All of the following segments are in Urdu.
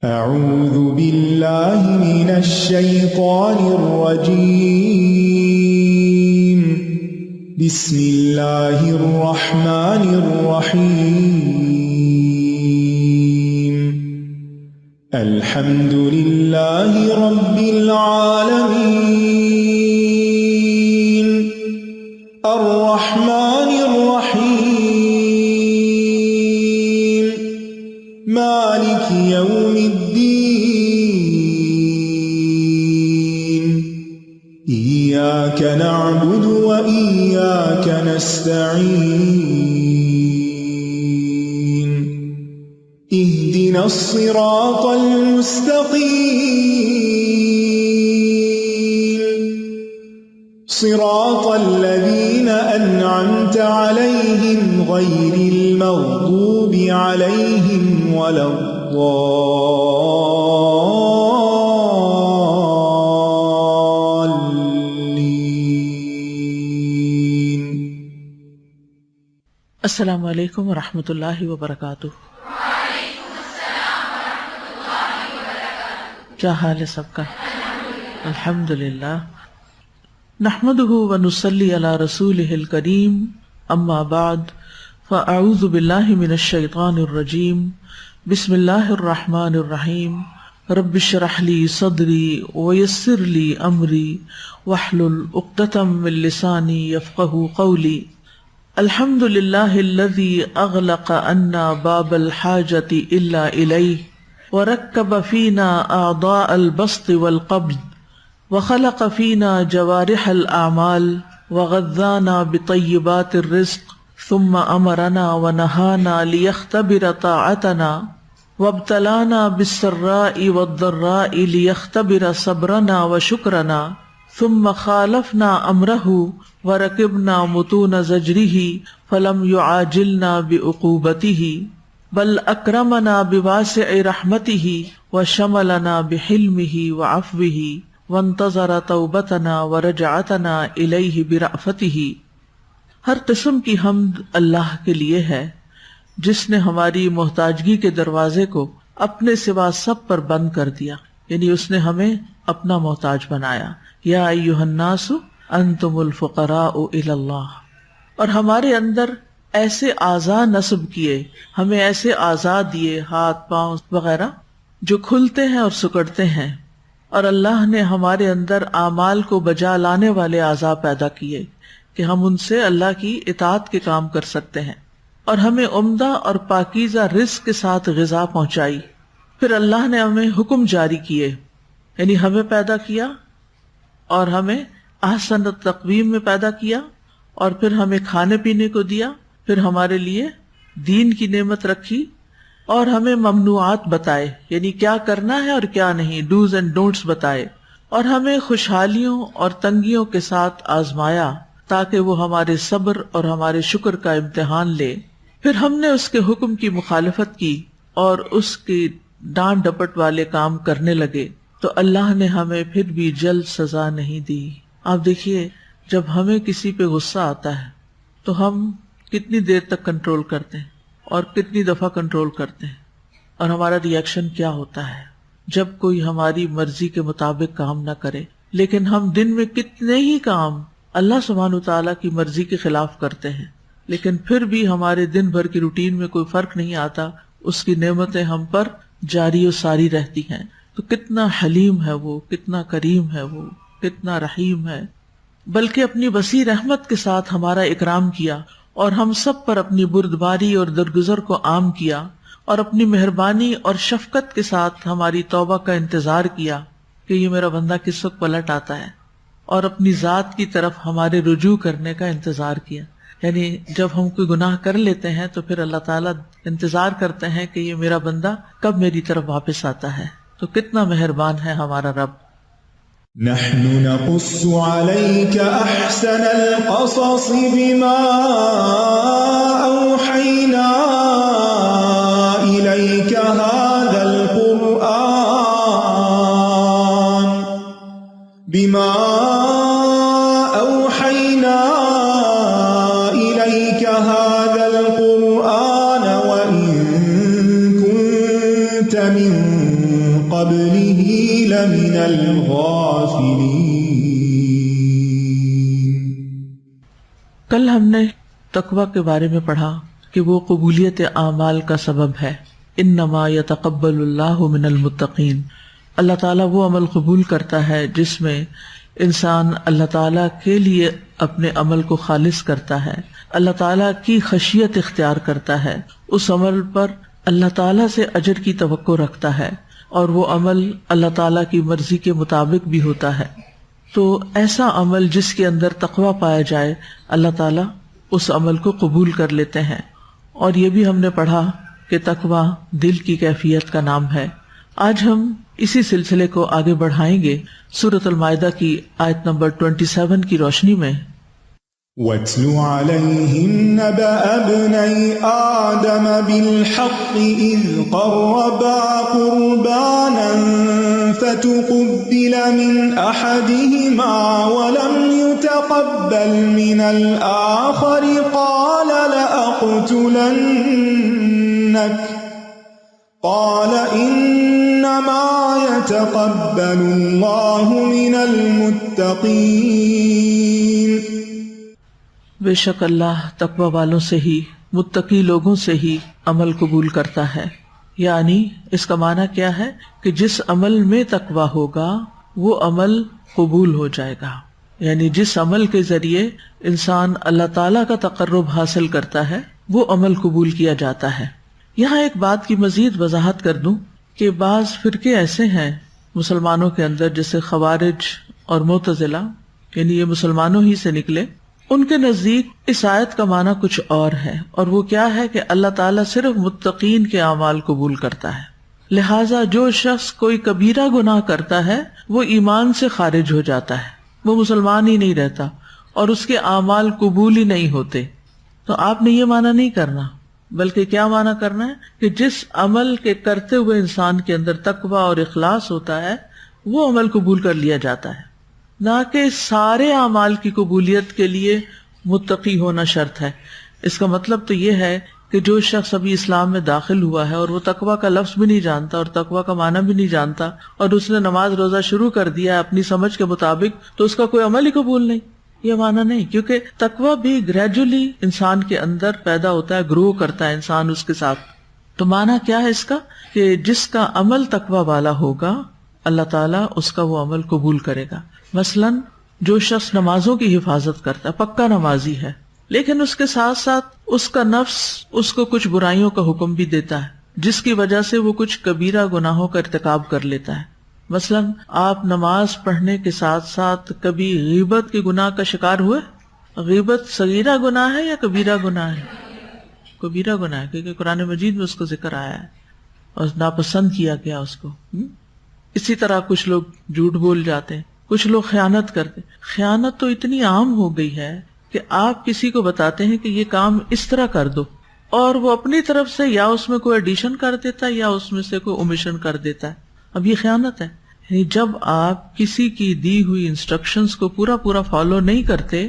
أعوذ بالله من الشيطان الرجيم. بسم الله الرحمن الرحيم. الحمد لله رب العالمين. الرحمن الرحيم. مالك يوم الدين. إياك نعبد وإياك نستعين. اهدنا الصراط المستقيم. صراط الذين أنعمت عليهم غير المغضوب عليهم ولا الضالين. السلام علیکم ورحمۃ اللہ وبرکاتہ. کیا حال ہے سب کا؟ الحمدللہ. نحمده ونصلی علی رسولہ الکریم. اما بعد فاعوذ باللہ من الشیطان الرجیم. بسم اللہ الرحمن الرحیم. رب اشرح لی صدری ویسر لی امری واحلل عقدۃ من لسانی یفقہوا قولی. الحمد للہ الذی اغلق عنا باب الحاجۃ الا الیہ ورکب فینا اعضاء البسط والقبض وخلق فینا جوارح الاعمال وغذانا بطیبات الرزق ثم امرنا ونہانا لیختبر طاعتنا وابتلانا بالسراء والضراء لیختبر صبرنا وشکرنا ثم خالفنا امرہ ورکبنا متون زجرہ فلم یعاجلنا بعقوبتہ بل اکرمنا بواسع رحمتہ وشملنا بحلمہ وعفوہ وانتظر توبتنا ورجعتنا الیہ برأفتہ. ہر قسم کی حمد اللہ کے لیے ہے جس نے ہماری محتاجگی کے دروازے کو اپنے سوا سب پر بند کر دیا، یعنی اس نے ہمیں اپنا محتاج بنایا. یا ایھا الناس انتم الفقراء الی اللہ. اور ہمارے اندر ایسے اعضاء نصب کیے، ہمیں ایسے اعضاء دیے، ہاتھ پاؤں وغیرہ جو کھلتے ہیں اور سکڑتے ہیں، اور اللہ نے ہمارے اندر اعمال کو بجا لانے والے اعضاء پیدا کیے کہ ہم ان سے اللہ کی اطاعت کے کام کر سکتے ہیں، اور ہمیں عمدہ اور پاکیزہ رزق کے ساتھ غذا پہنچائی. پھر اللہ نے ہمیں حکم جاری کیے، یعنی ہمیں پیدا کیا اور ہمیں احسن التقویم میں پیدا کیا، اور پھر ہمیں کھانے پینے کو دیا، پھر ہمارے لیے دین کی نعمت رکھی، اور ہمیں ممنوعات بتائے، یعنی کیا کرنا ہے اور کیا نہیں، ڈوز اینڈ ڈونٹس بتائے، اور ہمیں خوشحالیوں اور تنگیوں کے ساتھ آزمایا تاکہ وہ ہمارے صبر اور ہمارے شکر کا امتحان لے. پھر ہم نے اس کے حکم کی مخالفت کی اور اس کی ڈانٹ ڈپٹ والے کام کرنے لگے تو اللہ نے ہمیں پھر بھی جلد سزا نہیں دی. آپ دیکھیے، جب ہمیں کسی پہ غصہ آتا ہے تو ہم کتنی دیر تک کنٹرول کرتے ہیں اور کتنی دفعہ کنٹرول کرتے ہیں، اور ہمارا ری ایکشن کیا ہوتا ہے جب کوئی ہماری مرضی کے مطابق کام نہ کرے. لیکن ہم دن میں کتنے ہی کام اللہ سبحانہ وتعالیٰ کی مرضی کے خلاف کرتے ہیں، لیکن پھر بھی ہمارے دن بھر کی روٹین میں کوئی فرق نہیں آتا، اس کی نعمتیں ہم پر جاری و ساری رہتی ہیں. تو کتنا حلیم ہے وہ، کتنا کریم ہے وہ، کتنا رحیم ہے. بلکہ اپنی وسیع رحمت کے ساتھ ہمارا اکرام کیا، اور ہم سب پر اپنی بردباری اور درگزر کو عام کیا، اور اپنی مہربانی اور شفقت کے ساتھ ہماری توبہ کا انتظار کیا کہ یہ میرا بندہ کس وقت پلٹ آتا ہے، اور اپنی ذات کی طرف ہمارے رجوع کرنے کا انتظار کیا. یعنی جب ہم کوئی گناہ کر لیتے ہیں تو پھر اللہ تعالیٰ انتظار کرتے ہیں کہ یہ میرا بندہ کب میری طرف واپس آتا ہے. تو کتنا مہربان ہے ہمارا رب. نحن نقص عليك أحسن القصص بما أوحينا إليك هذا القرآن وإن كنت من قبله لمن الغافلين. کل ہم نے تقوی کے بارے میں پڑھا کہ وہ قبولیت اعمال کا سبب ہے. انما یتقبل اللہ من المتقین. اللہ تعالیٰ وہ عمل قبول کرتا ہے جس میں انسان اللہ تعالیٰ کے لیے اپنے عمل کو خالص کرتا ہے، اللہ تعالیٰ کی خشیت اختیار کرتا ہے، اس عمل پر اللہ تعالیٰ سے اجر کی توقع رکھتا ہے، اور وہ عمل اللہ تعالیٰ کی مرضی کے مطابق بھی ہوتا ہے. تو ایسا عمل جس کے اندر تقویٰ پایا جائے، اللہ تعالیٰ اس عمل کو قبول کر لیتے ہیں. اور یہ بھی ہم نے پڑھا کہ تقویٰ دل کی کیفیت کا نام ہے. آج ہم اسی سلسلے کو آگے بڑھائیں گے سورۃ المائدہ کی آیت نمبر 27 کی روشنی میں. وَاتْلُ عَلَيْهِمْ نَبَأَ ابْنَيْ آدَمَ بِالْحَقِّ إِذْ قَرَّبَا قُرْبَانًا فَتُقُبِّلَ مِنْ أَحَدِهِمَا وَلَمْ يُتَقَبَّلْ مِنَ الْآخَرِ قَالَ لَأَقْتُلَنَّكَ قَالَ إِنَّمَا يَتَقَبَّلُ اللَّهُ مِنَ الْمُتَّقِينَ. بے شک اللہ تقوی والوں سے ہی، متقی لوگوں سے ہی عمل قبول کرتا ہے. یعنی اس کا معنی کیا ہے کہ جس عمل میں تقوی ہوگا وہ عمل قبول ہو جائے گا. یعنی جس عمل کے ذریعے انسان اللہ تعالیٰ کا تقرب حاصل کرتا ہے وہ عمل قبول کیا جاتا ہے. یہاں ایک بات کی مزید وضاحت کر دوں کہ بعض فرقے ایسے ہیں مسلمانوں کے اندر، جیسے خوارج اور معتزلہ، یعنی یہ مسلمانوں ہی سے نکلے. ان کے نزدیک اس آیت کا معنی کچھ اور ہے، اور وہ کیا ہے کہ اللہ تعالیٰ صرف متقین کے اعمال قبول کرتا ہے. لہٰذا جو شخص کوئی کبیرہ گناہ کرتا ہے وہ ایمان سے خارج ہو جاتا ہے، وہ مسلمان ہی نہیں رہتا اور اس کے اعمال قبول ہی نہیں ہوتے. تو آپ نے یہ معنی نہیں کرنا، بلکہ کیا معنی کرنا ہے کہ جس عمل کے کرتے ہوئے انسان کے اندر تقوی اور اخلاص ہوتا ہے وہ عمل قبول کر لیا جاتا ہے، نہ کہ سارے اعمال کی قبولیت کے لیے متقی ہونا شرط ہے. اس کا مطلب تو یہ ہے کہ جو شخص ابھی اسلام میں داخل ہوا ہے اور وہ تقوی کا لفظ بھی نہیں جانتا اور تقوی کا معنی بھی نہیں جانتا، اور اس نے نماز روزہ شروع کر دیا اپنی سمجھ کے مطابق، تو اس کا کوئی عمل ہی قبول نہیں. یہ معنی نہیں، کیونکہ تقوی بھی گریجولی انسان کے اندر پیدا ہوتا ہے، گرو کرتا ہے انسان اس کے ساتھ. تو معنی کیا ہے اس کا کہ جس کا عمل تقوی والا ہوگا اللہ تعالیٰ اس کا وہ عمل قبول کرے گا. مثلاً جو شخص نمازوں کی حفاظت کرتا ہے، پکا نمازی ہے، لیکن اس کے ساتھ ساتھ اس کا نفس اس کو کچھ برائیوں کا حکم بھی دیتا ہے جس کی وجہ سے وہ کچھ کبیرہ گناہوں کا ارتکاب کر لیتا ہے. مثلاً آپ نماز پڑھنے کے ساتھ ساتھ کبھی غیبت کے گناہ کا شکار ہوئے؟ غیبت صغیرہ گناہ ہے یا کبیرہ گناہ ہے؟ کبیرہ گناہ ہے، کیونکہ قرآن مجید میں اس کا ذکر آیا ہے اور ناپسند کیا گیا اس کو. اسی طرح کچھ لوگ جھوٹ بول جاتے ہیں، کچھ لوگ خیانت کرتے. خیانت تو اتنی عام ہو گئی ہے کہ آپ کسی کو بتاتے ہیں کہ یہ کام اس طرح کر دو، اور وہ اپنی طرف سے یا اس میں کوئی ایڈیشن کر دیتا ہے یا اس میں سے کوئی اومیشن کر دیتا ہے. اب یہ خیانت ہے. یعنی جب آپ کسی کی دی ہوئی انسٹرکشنز کو پورا فالو نہیں کرتے،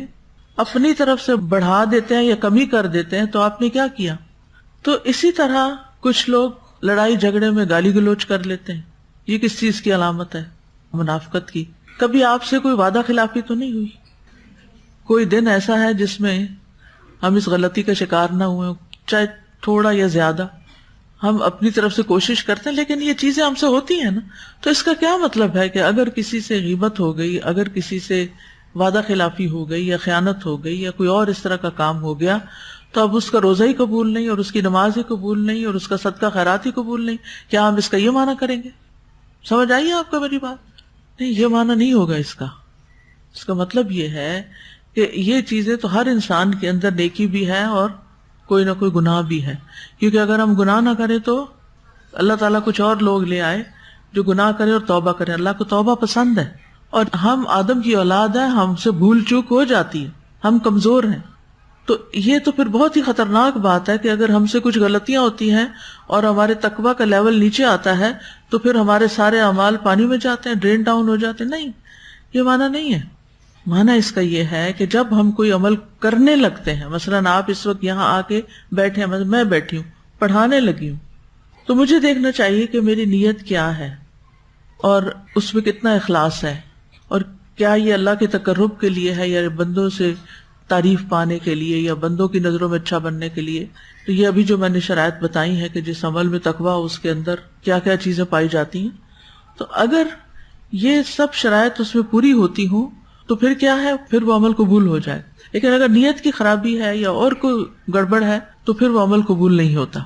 اپنی طرف سے بڑھا دیتے ہیں یا کمی کر دیتے ہیں، تو آپ نے کیا کیا؟ تو اسی طرح کچھ لوگ لڑائی جھگڑے میں گالی گلوچ کر لیتے ہیں. یہ کس چیز کی علامت ہے؟ منافقت کی. کبھی آپ سے کوئی وعدہ خلافی تو نہیں ہوئی؟ کوئی دن ایسا ہے جس میں ہم اس غلطی کا شکار نہ ہوئے، چاہے تھوڑا یا زیادہ؟ ہم اپنی طرف سے کوشش کرتے ہیں، لیکن یہ چیزیں ہم سے ہوتی ہیں نا. تو اس کا کیا مطلب ہے کہ اگر کسی سے غیبت ہو گئی، اگر کسی سے وعدہ خلافی ہو گئی یا خیانت ہو گئی یا کوئی اور اس طرح کا کام ہو گیا، تو اب اس کا روزہ ہی قبول نہیں اور اس کی نماز ہی قبول نہیں اور اس کا صدقہ خیرات ہی قبول نہیں؟ کیا ہم اس کا یہ معنی کریں گے؟ سمجھ آئیے آپ کو میری بات؟ نہیں، یہ معنی نہیں ہوگا اس کا. اس کا مطلب یہ ہے کہ یہ چیزیں تو ہر انسان کے اندر نیکی بھی ہے اور کوئی نہ کوئی گناہ بھی ہے. کیونکہ اگر ہم گناہ نہ کریں تو اللہ تعالیٰ کچھ اور لوگ لے آئے جو گناہ کریں اور توبہ کریں. اللہ کو توبہ پسند ہے، اور ہم آدم کی اولاد ہیں، ہم سے بھول چوک ہو جاتی ہے، ہم کمزور ہیں. تو یہ تو پھر بہت ہی خطرناک بات ہے کہ اگر ہم سے کچھ غلطیاں ہوتی ہیں اور ہمارے تقویٰ کا لیول نیچے آتا ہے تو پھر ہمارے سارے اعمال پانی میں جاتے ہیں، ڈرین ڈاؤن ہو جاتے ہیں. نہیں، یہ معنی نہیں ہے. معنی اس کا یہ ہے کہ جب ہم کوئی عمل کرنے لگتے ہیں، مثلاً آپ اس وقت یہاں آ کے بیٹھے ہیں، میں بیٹھی ہوں، پڑھانے لگی ہوں، تو مجھے دیکھنا چاہیے کہ میری نیت کیا ہے اور اس میں کتنا اخلاص ہے، اور کیا یہ اللہ کے تقرب کے لیے ہے یا بندوں سے تعریف پانے کے لیے یا بندوں کی نظروں میں اچھا بننے کے لیے. تو یہ ابھی جو میں نے شرائط بتائی ہیں کہ جس عمل میں تقویٰ ہو اس کے اندر کیا کیا چیزیں پائی جاتی ہیں. تو اگر یہ سب شرائط اس میں پوری ہوتی ہوں تو پھر کیا ہے، پھر وہ عمل قبول ہو جائے. لیکن اگر نیت کی خرابی ہے یا اور کوئی گڑبڑ ہے تو پھر وہ عمل قبول نہیں ہوتا.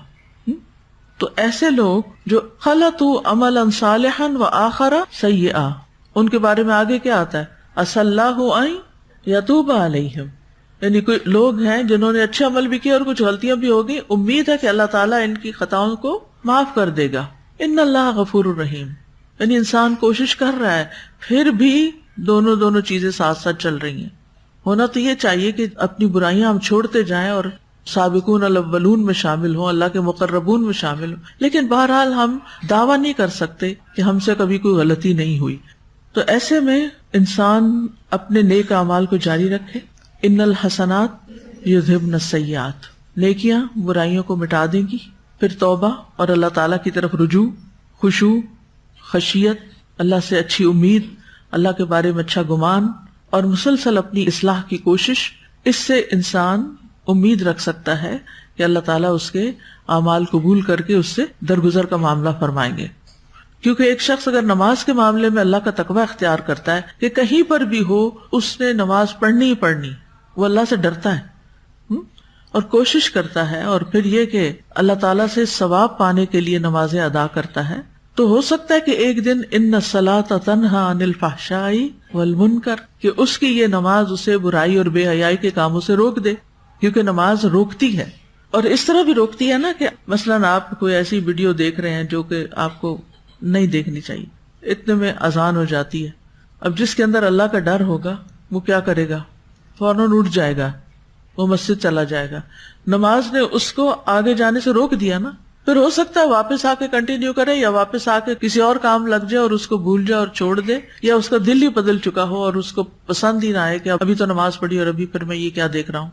تو ایسے لوگ جو خلطوا عملا صالحا وآخر سیئا، ان کے بارے میں آگے کیا آتا ہے، عسى الله ان یتوب علیہم، یعنی کوئی لوگ ہیں جنہوں نے اچھے عمل بھی کیے اور کچھ غلطیاں بھی ہو گئی، امید ہے کہ اللہ تعالیٰ ان کی خطاؤں کو معاف کر دے گا. ان اللہ غفور الرحیم، یعنی انسان کوشش کر رہا ہے پھر بھی دونوں چیزیں ساتھ ساتھ چل رہی ہیں. ہونا تو یہ چاہیے کہ اپنی برائیاں ہم چھوڑتے جائیں اور سابقون الاولون میں شامل ہوں، اللہ کے مقربون میں شامل ہوں، لیکن بہرحال ہم دعویٰ نہیں کر سکتے کہ ہم سے کبھی کوئی غلطی نہیں ہوئی. تو ایسے میں انسان اپنے نیک اعمال کو جاری رکھے. ان الحسنات یذہبن السیئات، نیکیاں برائیوں کو مٹا دیں گی. پھر توبہ اور اللہ تعالیٰ کی طرف رجوع، خشوع، خشیت، اللہ سے اچھی امید، اللہ کے بارے میں اچھا گمان اور مسلسل اپنی اصلاح کی کوشش. اس سے انسان امید رکھ سکتا ہے کہ اللہ تعالیٰ اس کے اعمال قبول کر کے اس سے درگزر کا معاملہ فرمائیں گے. کیونکہ ایک شخص اگر نماز کے معاملے میں اللہ کا تقویٰ اختیار کرتا ہے کہ کہیں پر بھی ہو اس نے نماز پڑھنی ہی پڑھنی، وہ اللہ سے ڈرتا ہے اور کوشش کرتا ہے، اور پھر یہ کہ اللہ تعالیٰ سے ثواب پانے کے لیے نمازیں ادا کرتا ہے، تو ہو سکتا ہے کہ ایک دن ان الصلاۃ تنہی عن الفحشاء والمنکر، کہ اس کی یہ نماز اسے برائی اور بے حیائی کے کاموں سے روک دے. کیونکہ نماز روکتی ہے، اور اس طرح بھی روکتی ہے نا کہ مثلاً آپ کوئی ایسی ویڈیو دیکھ رہے ہیں جو کہ آپ کو نہیں دیکھنی چاہیے، اتنے میں اذان ہو جاتی ہے. اب جس کے اندر اللہ کا ڈر ہوگا وہ کیا کرے گا، فوراً اٹھ جائے گا، وہ مسجد چلا جائے گا. نماز نے اس کو آگے جانے سے روک دیا نا. پھر ہو سکتا ہے واپس آ کے کنٹینیو کرے یا واپس آ کے کسی اور کام لگ جائے اور اس کو بھول جائے اور چھوڑ دے، یا اس کا دل ہی بدل چکا ہو اور اس کو پسند ہی نہ آئے کہ ابھی تو نماز پڑھی اور ابھی پھر میں یہ کیا دیکھ رہا ہوں.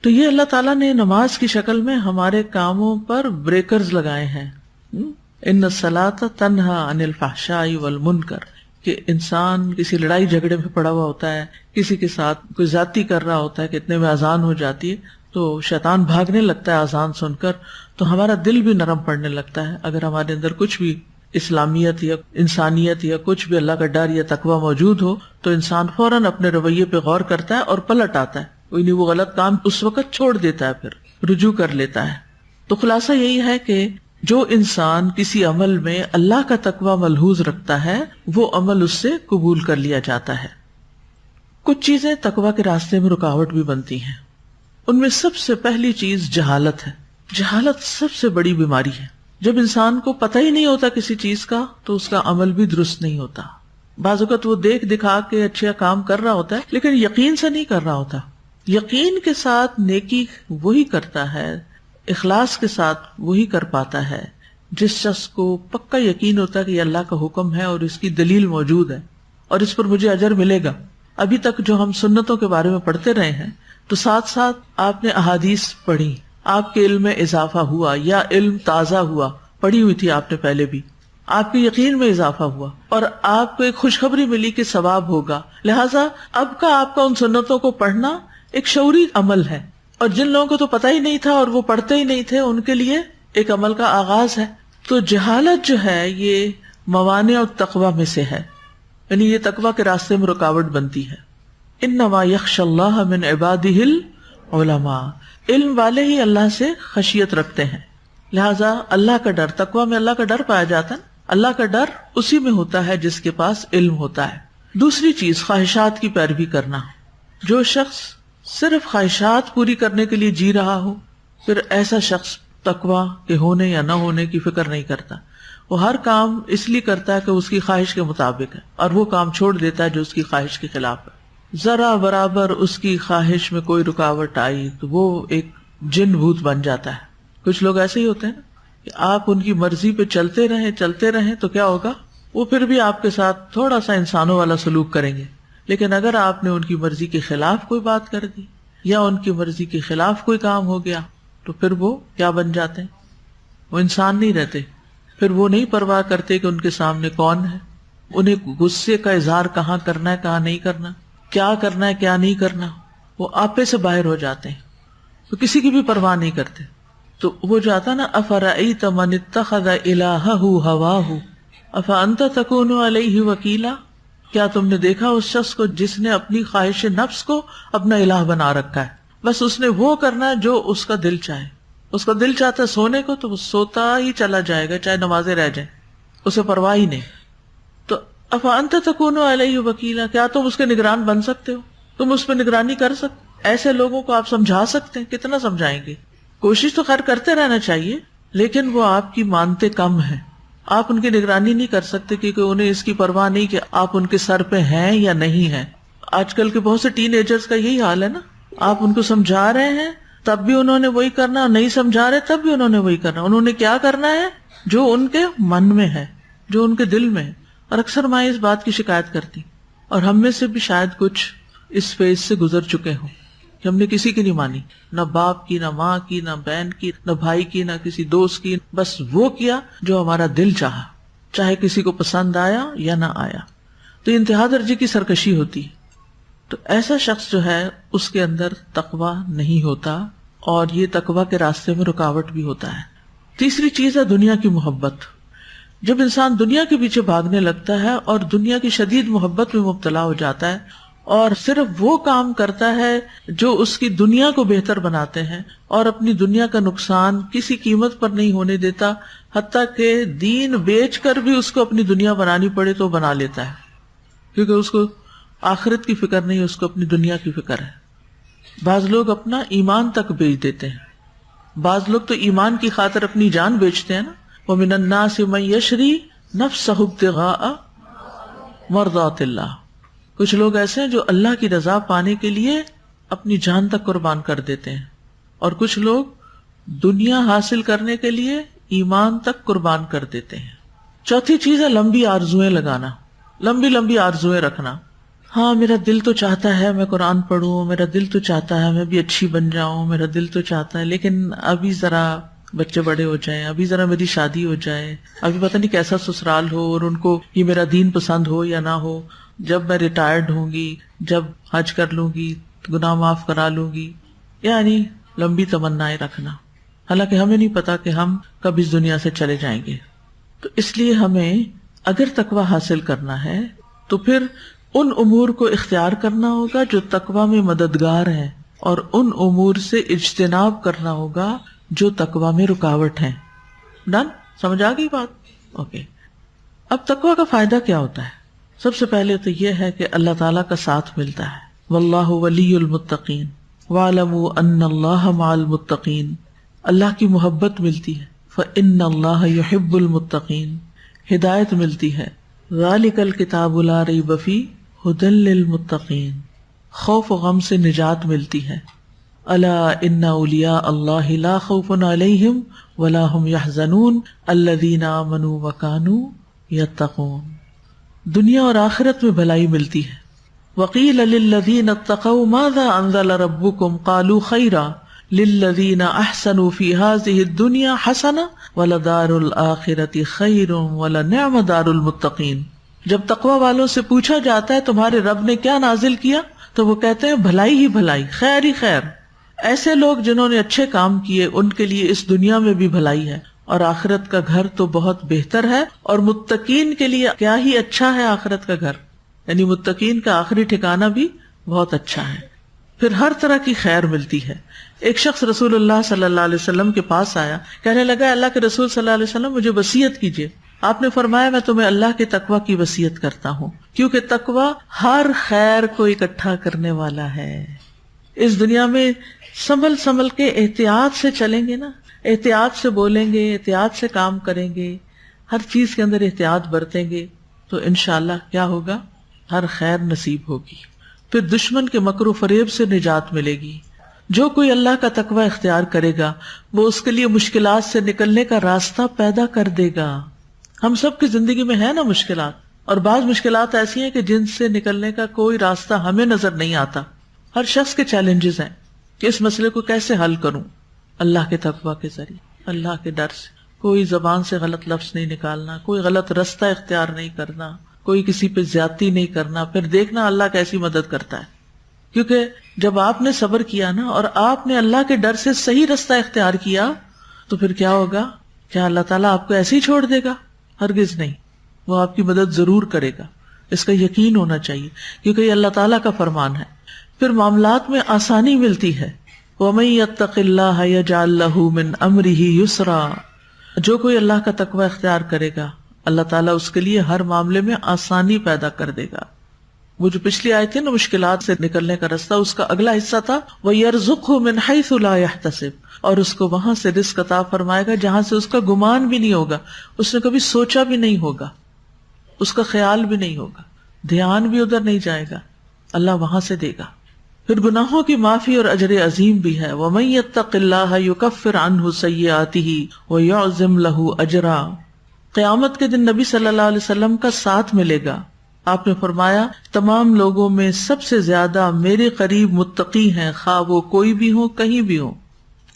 تو یہ اللہ تعالیٰ نے نماز کی شکل میں ہمارے کاموں پر بریکرز لگائے ہیں. ان الصلاۃ تنہی عن الفحشاء والمنکر، کہ انسان کسی لڑائی جھگڑے میں پڑا ہوا ہوتا ہے، کسی کے ساتھ کوئی زیادتی کر رہا ہوتا ہے کہ اتنے میں اذان ہو جاتی ہے تو شیطان بھاگنے لگتا ہے اذان سن کر، تو ہمارا دل بھی نرم پڑنے لگتا ہے. اگر ہمارے اندر کچھ بھی اسلامیت یا انسانیت یا کچھ بھی اللہ کا ڈر یا تقویٰ موجود ہو تو انسان فوراً اپنے رویے پہ غور کرتا ہے اور پلٹ آتا ہے، یعنی وہ غلط کام اس وقت چھوڑ دیتا ہے، پھر رجوع کر لیتا ہے. تو خلاصہ یہی ہے کہ جو انسان کسی عمل میں اللہ کا تقویٰ ملحوظ رکھتا ہے وہ عمل اس سے قبول کر لیا جاتا ہے. کچھ چیزیں تقویٰ کے راستے میں رکاوٹ بھی بنتی ہیں. ان میں سب سے پہلی چیز جہالت ہے. جہالت سب سے بڑی بیماری ہے. جب انسان کو پتہ ہی نہیں ہوتا کسی چیز کا تو اس کا عمل بھی درست نہیں ہوتا. بعض اوقات وہ دیکھ دکھا کے اچھا کام کر رہا ہوتا ہے لیکن یقین سے نہیں کر رہا ہوتا. یقین کے ساتھ نیکی وہی کرتا ہے، اخلاص کے ساتھ وہی کر پاتا ہے جس شخص کو پکا یقین ہوتا ہے کہ یہ اللہ کا حکم ہے اور اس کی دلیل موجود ہے اور اس پر مجھے اجر ملے گا. ابھی تک جو ہم سنتوں کے بارے میں پڑھتے رہے ہیں تو ساتھ ساتھ آپ نے احادیث پڑھی، آپ کے علم میں اضافہ ہوا یا علم تازہ ہوا، پڑھی ہوئی تھی آپ نے پہلے بھی، آپ کے یقین میں اضافہ ہوا اور آپ کو ایک خوشخبری ملی کہ ثواب ہوگا. لہٰذا اب کا آپ کا ان سنتوں کو پڑھنا ایک شعوری عمل ہے، اور جن لوگوں کو تو پتہ ہی نہیں تھا اور وہ پڑھتے ہی نہیں تھے ان کے لیے ایک عمل کا آغاز ہے. تو جہالت جو ہے یہ موانع التقویٰ میں سے ہے، یعنی یہ تقویٰ کے راستے میں رکاوٹ بنتی ہے. انما یخشی اللہ من عبادہ العلماء، علم والے ہی اللہ سے خشیت رکھتے ہیں. لہٰذا اللہ کا ڈر، تقویٰ میں اللہ کا ڈر پایا جاتا ہے. اللہ کا ڈر اسی میں ہوتا ہے جس کے پاس علم ہوتا ہے. دوسری چیز خواہشات کی پیروی کرنا. جو شخص صرف خواہشات پوری کرنے کے لیے جی رہا ہو پھر ایسا شخص تقویٰ کے ہونے یا نہ ہونے کی فکر نہیں کرتا. وہ ہر کام اس لیے کرتا ہے کہ اس کی خواہش کے مطابق ہے اور وہ کام چھوڑ دیتا ہے جو اس کی خواہش کے خلاف ہے. ذرا برابر اس کی خواہش میں کوئی رکاوٹ آئی تو وہ ایک جن بھوت بن جاتا ہے. کچھ لوگ ایسے ہی ہوتے ہیں نا کہ آپ ان کی مرضی پہ چلتے رہیں تو کیا ہوگا، وہ پھر بھی آپ کے ساتھ تھوڑا سا انسانوں والا سلوک کریں گے. لیکن اگر آپ نے ان کی مرضی کے خلاف کوئی بات کر دی یا ان کی مرضی کے خلاف کوئی کام ہو گیا تو پھر وہ کیا بن جاتے ہیں، وہ انسان نہیں رہتے، پھر وہ نہیں پرواہ کرتے کہ ان کے سامنے کون ہے، انہیں غصے کا اظہار کہاں کرنا ہے کہاں نہیں کرنا، کیا کرنا ہے کیا نہیں کرنا، وہ آپے سے باہر ہو جاتے ہیں، تو کسی کی بھی پرواہ نہیں کرتے. تو وہ جو آتا نا افرأیت من اتخذ الہہ ہواہ افانت تکون علیہ وکیلا، کیا تم نے دیکھا اس شخص کو جس نے اپنی خواہش نفس کو اپنا الہ بنا رکھا ہے، بس اس نے وہ کرنا ہے جو اس کا دل چاہے. اس کا دل چاہتا ہے سونے کو تو وہ سوتا ہی چلا جائے گا چاہے نمازیں رہ جائیں، اسے پرواہ ہی نہیں. تو افانت تکون علیہ وکیلا، کیا تم اس کے نگران بن سکتے ہو؟ تم اس پہ نگرانی کر سکتے؟ ایسے لوگوں کو آپ سمجھا سکتے ہیں؟ کتنا سمجھائیں گے؟ کوشش تو خیر کرتے رہنا چاہیے، لیکن وہ آپ کی مانتے کم ہیں. آپ ان کی نگرانی نہیں کر سکتے کیونکہ انہیں اس کی پرواہ نہیں کہ آپ ان کے سر پہ ہیں یا نہیں ہیں. آج کل کے بہت سے ٹین ایجرز کا یہی حال ہے نا، آپ ان کو سمجھا رہے ہیں تب بھی انہوں نے وہی کرنا، اور نہیں سمجھا رہے تب بھی انہوں نے وہی کرنا. انہوں نے کیا کرنا ہے؟ جو ان کے من میں ہے، جو ان کے دل میں ہے. اور اکثر مائیں اس بات کی شکایت کرتی، اور ہم میں سے بھی شاید کچھ اس فیز سے گزر چکے ہوں کہ ہم نے کسی کی نہیں مانی، نہ باپ کی، نہ ماں کی، نہ بہن کی، نہ بھائی کی، نہ کسی دوست کی، بس وہ کیا جو ہمارا دل چاہا، چاہے کسی کو پسند آیا یا نہ آیا. تو یہ انتہا درجے کی سرکشی ہوتی ہے. تو ایسا شخص جو ہے اس کے اندر تقوی نہیں ہوتا، اور یہ تقوی کے راستے میں رکاوٹ بھی ہوتا ہے. تیسری چیز ہے دنیا کی محبت. جب انسان دنیا کے پیچھے بھاگنے لگتا ہے اور دنیا کی شدید محبت میں مبتلا ہو جاتا ہے اور صرف وہ کام کرتا ہے جو اس کی دنیا کو بہتر بناتے ہیں، اور اپنی دنیا کا نقصان کسی قیمت پر نہیں ہونے دیتا، حتیٰ کہ دین بیچ کر بھی اس کو اپنی دنیا بنانی پڑے تو بنا لیتا ہے، کیونکہ اس کو آخرت کی فکر نہیں، اس کو اپنی دنیا کی فکر ہے. بعض لوگ اپنا ایمان تک بیچ دیتے ہیں، بعض لوگ تو ایمان کی خاطر اپنی جان بیچتے ہیں نا. وَمِنَ النَّاسِ مَن يَشْرِي نَفْسَهُ ابْتِغَاءَ مَرْضَاتِ اللَّهِ. کچھ لوگ ایسے ہیں جو اللہ کی رضا پانے کے لیے اپنی جان تک قربان کر دیتے ہیں، اور کچھ لوگ دنیا حاصل کرنے کے لیے ایمان تک قربان کر دیتے ہیں. چوتھی چیز ہے لمبی آرزوئیں لگانا، لمبی لمبی آرزوئیں رکھنا. ہاں میرا دل تو چاہتا ہے میں قرآن پڑھوں، میرا دل تو چاہتا ہے میں بھی اچھی بن جاؤں، میرا دل تو چاہتا ہے، لیکن ابھی ذرا بچے بڑے ہو جائیں، ابھی ذرا میری شادی ہو جائے، ابھی پتہ نہیں کیسا سسرال ہو اور ان کو یہ میرا دین پسند ہو یا نہ ہو، جب میں ریٹائرڈ ہوں گی، جب حج کر لوں گی، گناہ معاف کرا لوں گی. یعنی لمبی تمنائیں رکھنا، حالانکہ ہمیں نہیں پتا کہ ہم کب اس دنیا سے چلے جائیں گے. تو اس لیے ہمیں اگر تقوی حاصل کرنا ہے تو پھر ان امور کو اختیار کرنا ہوگا جو تقوی میں مددگار ہیں، اور ان امور سے اجتناب کرنا ہوگا جو تقوی میں رکاوٹ ہیں. ڈن؟ سمجھ آ گئی بات؟ اوکے. اب تقوی کا فائدہ کیا ہوتا ہے؟ سب سے پہلے تو یہ ہے کہ اللہ تعالیٰ کا ساتھ ملتا ہے. واللہ ولی المتقین واعلموا ان اللہ مع المتقین. اللہ کی محبت ملتی ہے. فإن اللہ یحب المتقین. ہدایت ملتی ہے. ذالک الکتاب لا ریب فیہ ھدی للمتقین. خوف و غم سے نجات ملتی ہے. الا ان اولیاء اللہ لا خوف علیہم ولا هم يحزنون الذین آمنوا وکانوا یتقون. دنیا اور آخرت میں بھلائی ملتی ہے. وقیل للذین اتقوا ماذا انزل ربکم قالوا خیرا للذین احسنوا فی هذه الدنیا حسنہ ولدار الآخرۃ خیر ولنعم دار المتقین. جب تقوی والوں سے پوچھا جاتا ہے تمہارے رب نے کیا نازل کیا تو وہ کہتے ہیں بھلائی ہی بھلائی، خیر ہی خیر. ایسے لوگ جنہوں نے اچھے کام کیے ان کے لیے اس دنیا میں بھی بھلائی ہے، اور آخرت کا گھر تو بہت بہتر ہے. اور متقین کے لیے کیا ہی اچھا ہے آخرت کا گھر، یعنی متقین کا آخری ٹھکانہ بھی بہت اچھا ہے. پھر ہر طرح کی خیر ملتی ہے. ایک شخص رسول اللہ صلی اللہ علیہ وسلم کے پاس آیا، کہنے لگا اللہ کے رسول صلی اللہ علیہ وسلم مجھے وصیت کیجیے. آپ نے فرمایا میں تمہیں اللہ کے تقوی کی وصیت کرتا ہوں، کیونکہ تقوی ہر خیر کو اکٹھا کرنے والا ہے. اس دنیا میں سنبھل سنبھل کے احتیاط سے چلیں گے نا، احتیاط سے بولیں گے، احتیاط سے کام کریں گے، ہر چیز کے اندر احتیاط برتیں گے تو انشاءاللہ کیا ہوگا؟ ہر خیر نصیب ہوگی. پھر دشمن کے مکر و فریب سے نجات ملے گی. جو کوئی اللہ کا تقوی اختیار کرے گا وہ اس کے لیے مشکلات سے نکلنے کا راستہ پیدا کر دے گا. ہم سب کی زندگی میں ہے نا مشکلات، اور بعض مشکلات ایسی ہیں کہ جن سے نکلنے کا کوئی راستہ ہمیں نظر نہیں آتا. ہر شخص کے چیلنجز ہیں کہ اس مسئلے کو کیسے حل کروں. اللہ کے تقوی کے ذریعے، اللہ کے ڈر سے. کوئی زبان سے غلط لفظ نہیں نکالنا، کوئی غلط رستہ اختیار نہیں کرنا، کوئی کسی پہ زیادتی نہیں کرنا، پھر دیکھنا اللہ کیسی مدد کرتا ہے. کیونکہ جب آپ نے صبر کیا نا اور آپ نے اللہ کے ڈر سے صحیح رستہ اختیار کیا تو پھر کیا ہوگا؟ کیا اللہ تعالیٰ آپ کو ایسے ہی چھوڑ دے گا؟ ہرگز نہیں، وہ آپ کی مدد ضرور کرے گا. اس کا یقین ہونا چاہیے کیونکہ یہ اللہ تعالیٰ کا فرمان ہے. پھر معاملات میں آسانی ملتی ہے. وَمَن يَتَّقِ اللَّهَ يَجْعَل لَّهُ مِنْ أَمْرِهِ يُسْرًا، جو کوئی اللہ کا تقوی اختیار کرے گا اللہ تعالیٰ اس کے لیے ہر معاملے میں آسانی پیدا کر دے گا. وہ جو پچھلی آیت تھی نا مشکلات سے نکلنے کا رستہ، اس کا اگلا حصہ تھا وَيَرْزُقْهُ مِنْ حَيْثُ لَا يَحْتَسِبُ، اور اس کو وہاں سے رزق عطا فرمائے گا جہاں سے اس کا گمان بھی نہیں ہوگا، اس نے کبھی سوچا بھی نہیں ہوگا، اس کا خیال بھی نہیں ہوگا، دھیان بھی ادھر نہیں جائے گا، اللہ وہاں سے دے گا. پھر گناہوں کی معافی اور اجر عظیم بھی ہے. وَمَن يَتَّقِ اللَّهَ يُكَفِّرْ عَنْهُ سَيِّئَاتِهِ وَيُعْظِمْ لَهُ أَجْرًا. قیامت کے دن نبی صلی اللہ علیہ وسلم کا ساتھ ملے گا. آپ نے فرمایا تمام لوگوں میں سب سے زیادہ میرے قریب متقی ہیں، خواہ وہ کوئی بھی ہو، کہیں بھی ہو،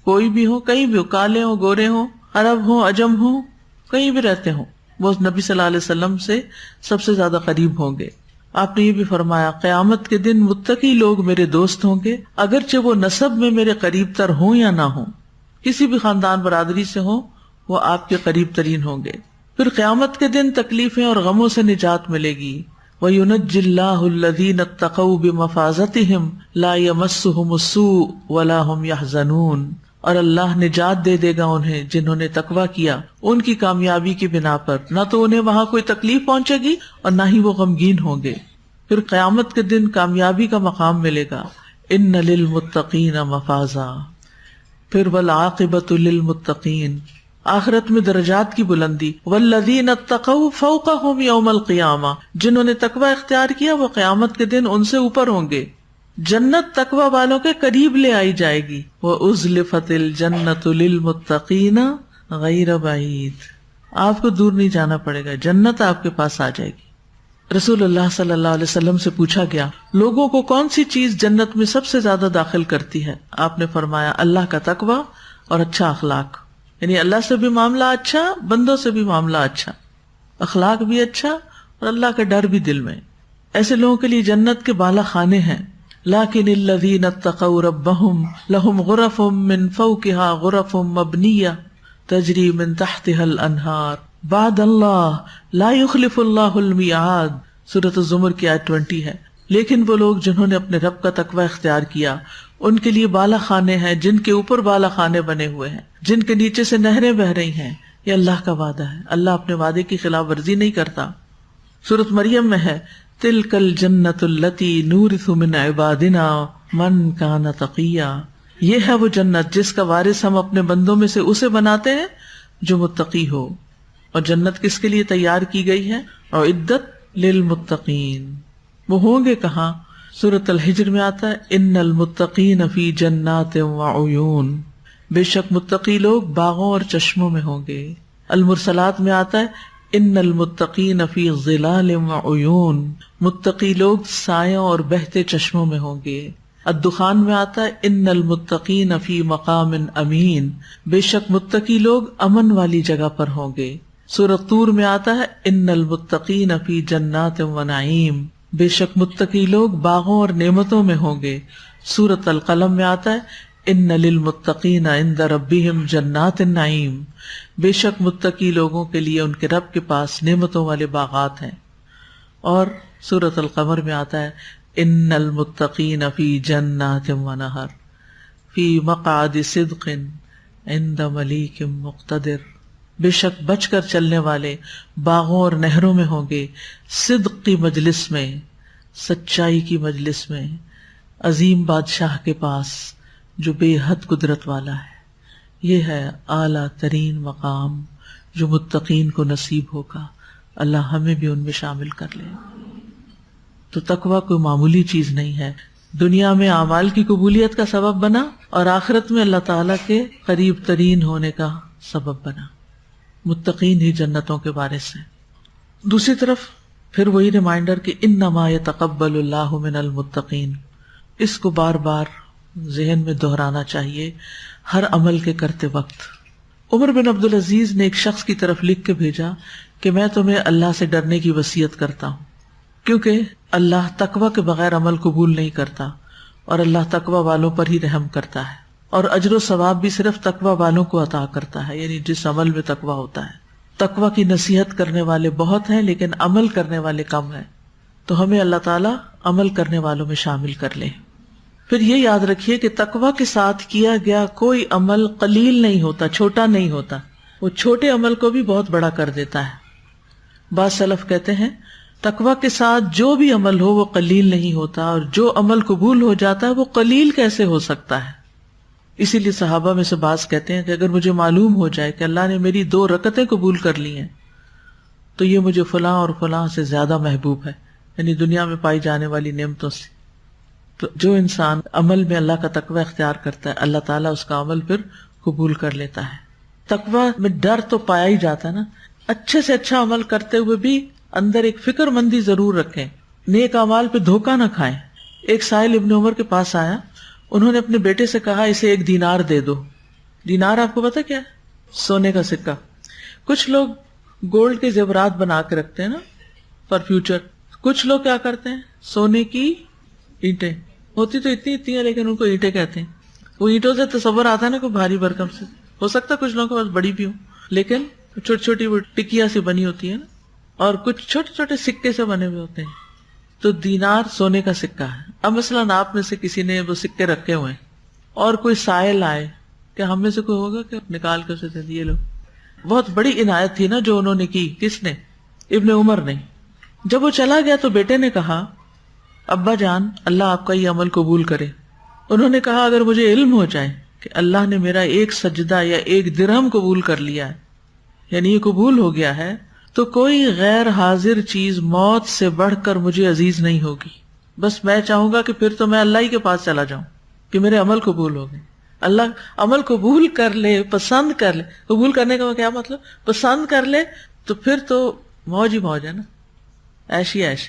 کوئی بھی ہو، کہیں بھی ہو، کالے ہوں، گورے ہوں، عرب ہوں، عجم ہوں، کہیں بھی رہتے ہوں، وہ نبی صلی اللہ علیہ وسلم سے سب سے زیادہ قریب ہوں گے. آپ نے یہ بھی فرمایا قیامت کے دن متقی لوگ میرے دوست ہوں گے، اگرچہ وہ نسب میں میرے قریب تر ہوں یا نہ ہوں، کسی بھی خاندان برادری سے ہوں، وہ آپ کے قریب ترین ہوں گے. پھر قیامت کے دن تکلیفیں اور غموں سے نجات ملے گی. وَيُنَجِّ اللَّهُ الَّذِينَ اتَّقَوْا بِمَفَازَتِهِمْ لَا يَمَسُّهُمُ السُّوءُ وَلَا هُمْ يَحْزَنُونَ، اور اللہ نجات دے دے گا انہیں جنہوں نے تقویٰ کیا ان کی کامیابی کی بنا پر، نہ تو انہیں وہاں کوئی تکلیف پہنچے گی اور نہ ہی وہ غمگین ہوں گے. پھر قیامت کے دن کامیابی کا مقام ملے گا. ان للمتقین مفازا. پھر والعاقبۃ للمتقین، آخرت میں درجات کی بلندی. والذین اتقوا فوقهم یوم القیامہ، جنہوں نے تقوی اختیار کیا وہ قیامت کے دن ان سے اوپر ہوں گے. جنت تقوی والوں کے قریب لے آئی جائے گی. وَأُزْلِفَتِ الْجَنَّةُ لِلْمُتَّقِينَ غَيْرَ بَعِيدٍ، آپ کو دور نہیں جانا پڑے گا، جنت آپ کے پاس آ جائے گی. رسول اللہ صلی اللہ علیہ وسلم سے پوچھا گیا لوگوں کو کون سی چیز جنت میں سب سے زیادہ داخل کرتی ہے؟ آپ نے فرمایا اللہ کا تقوی اور اچھا اخلاق، یعنی اللہ سے بھی معاملہ اچھا، بندوں سے بھی معاملہ اچھا، اخلاق بھی اچھا اور اللہ کا ڈر بھی دل میں. ایسے لوگوں کے لیے جنت کے بالا خانے ہیں. لیکن الذین اتقوا ربہم لہم غرف من فوقہا غرف مبنیہ تجری من تحتہا الانہار بعد اللہ لا یخلف اللہ المیعاد. سورۃ الزمر کی آیت 20 ہے. لیکن وہ لوگ جنہوں نے اپنے رب کا تقوی اختیار کیا ان کے لیے بالا خانے ہیں جن کے اوپر بالا خانے بنے ہوئے ہیں، جن کے نیچے سے نہریں بہ رہی ہیں. یہ اللہ کا وعدہ ہے، اللہ اپنے وعدے کی خلاف ورزی نہیں کرتا. سورۃ مریم میں ہے تلک الجنۃ التی نورث من عبادنا من کان تقیا. یہ ہے وہ جنت جس کا وارث ہم اپنے بندوں میں سے اسے بناتے ہیں جو متقی ہو. اور جنت کس کے لیے تیار کی گئی ہے؟ اعدت للمتقین. وہ ہوں گے کہاں؟ سورۃ الحجر میں آتا ہے ان المتقین فی جنات وعیون، بے شک متقی لوگ باغوں اور چشموں میں ہوں گے. المرسلات میں آتا ہے ان المتقین فی ظلال وعیون، متقی لوگ سایوں اور بہتے چشموں میں ہوں گے. الدخان میں آتا ہے ان المتقین فی مقام امین، بے شک متقی لوگ امن والی جگہ پر ہوں گے. سورۃ طور میں آتا ہے ان المتقین فی جنات ونعیم، بے شک متقی لوگ باغوں اور نعمتوں میں ہوں گے. سورۃ القلم میں آتا ہے ان للمتقین عند ربہم جنات النعیم، بے شک متقی لوگوں کے لیے ان کے رب کے پاس نعمتوں والے باغات ہیں. اور سورۃ القمر میں آتا ہے ان المتقین فی جنات ونہر فی مقعد صدق عند ملیک مقتدر، بے شک بچ کر چلنے والے باغوں اور نہروں میں ہوں گے، صدق کی مجلس میں، سچائی کی مجلس میں، عظیم بادشاہ کے پاس جو بے حد قدرت والا ہے. یہ ہے اعلیٰ ترین مقام جو متقین کو نصیب ہوگا. اللہ ہمیں بھی ان میں شامل کر لے. تو تقویٰ کوئی معمولی چیز نہیں ہے، دنیا میں اعمال کی قبولیت کا سبب بنا اور آخرت میں اللہ تعالیٰ کے قریب ترین ہونے کا سبب بنا. متقین ہی جنتوں کے وارث ہیں. دوسری طرف پھر وہی ریمائنڈر کہ انما یتقبل اللہ من المتقین، اس کو بار بار ذہن میں دہرانا چاہیے ہر عمل کے کرتے وقت. عمر بن عبدالعزیز نے ایک شخص کی طرف لکھ کے بھیجا کہ میں تمہیں اللہ سے ڈرنے کی وصیت کرتا ہوں، کیونکہ اللہ تقوی کے بغیر عمل قبول نہیں کرتا، اور اللہ تقوی والوں پر ہی رحم کرتا ہے، اور اجر و ثواب بھی صرف تقوی والوں کو عطا کرتا ہے، یعنی جس عمل میں تقوی ہوتا ہے۔ تقوی کی نصیحت کرنے والے بہت ہیں لیکن عمل کرنے والے کم ہیں، تو ہمیں اللہ تعالیٰ عمل کرنے والوں میں شامل کر لے۔ پھر یہ یاد رکھیے کہ تقوی کے ساتھ کیا گیا کوئی عمل قلیل نہیں ہوتا، چھوٹا نہیں ہوتا، وہ چھوٹے عمل کو بھی بہت بڑا کر دیتا ہے۔ بعض سلف کہتے ہیں تقوی کے ساتھ جو بھی عمل ہو وہ قلیل نہیں ہوتا، اور جو عمل قبول ہو جاتا ہے وہ قلیل کیسے ہو سکتا ہے؟ اسی لیے صحابہ میں سے بعض کہتے ہیں کہ اگر مجھے معلوم ہو جائے کہ اللہ نے میری 2 رکعتیں قبول کر لی ہیں تو یہ مجھے فلاں اور فلاں سے زیادہ محبوب ہے، یعنی دنیا میں پائی جانے والی نعمتوں سے۔ تو جو انسان عمل میں اللہ کا تقوی اختیار کرتا ہے، اللہ تعالیٰ اس کا عمل پھر قبول کر لیتا ہے۔ تقوی میں ڈر تو پایا ہی جاتا ہے نا، اچھے سے اچھا عمل کرتے ہوئے بھی اندر ایک فکر مندی ضرور رکھیں، نیک اعمال پہ دھوکہ نہ کھائیں۔ ایک سائل ابن عمر کے پاس آیا، انہوں نے اپنے بیٹے سے کہا اسے 1 دینار دے دو۔ دینار آپ کو پتا کیا ہے؟ سونے کا سکہ۔ کچھ لوگ گولڈ کے زیورات بنا کے رکھتے ہیں نا فار فیوچر، کچھ لوگ کیا کرتے ہیں سونے کی اینٹیں، ہوتی تو اتنی ہیں لیکن ان کو اینٹیں کہتے ہیں۔ وہ اینٹوں سے تصور آتا ہے نا کوئی بھاری بھرکم سے، ہو سکتا ہے کچھ لوگوں کے پاس بڑی بھی ہو، لیکن چھوٹی چھوٹی وہ ٹکیا سی بنی ہوتی ہے نا، اور کچھ چھوٹے چھوٹے سکے سے بنے ہوئے ہوتے ہیں۔ تو دینار سونے کا سکہ ہے۔ اب مثلاً آپ میں سے کسی نے وہ سکے رکھے ہوئے ہیں اور کوئی سائل آئے، کیا ہم میں سے کوئی ہوگا کہ نکال کے اسے دے دیے؟ لوگ بہت بڑی عنایت تھی نا جو انہوں نے کی، کس نے؟ ابن عمر نے۔ جب وہ چلا گیا تو بیٹے نے کہا ابا جان اللہ آپ کا یہ عمل قبول کرے۔ انہوں نے کہا اگر مجھے علم ہو جائے کہ اللہ نے میرا 1 سجدہ یا 1 درہم قبول کر لیا ہے، یعنی یہ قبول ہو گیا ہے، تو کوئی غیر حاضر چیز موت سے بڑھ کر مجھے عزیز نہیں ہوگی۔ بس میں چاہوں گا کہ پھر تو میں اللہ ہی کے پاس چلا جاؤں کہ میرے عمل قبول ہو گئے۔ اللہ عمل قبول کر لے، پسند کر لے۔ قبول کرنے کا کیا مطلب؟ پسند کر لے تو پھر تو موج ہی موج ہے نا، ایش ہی ایش۔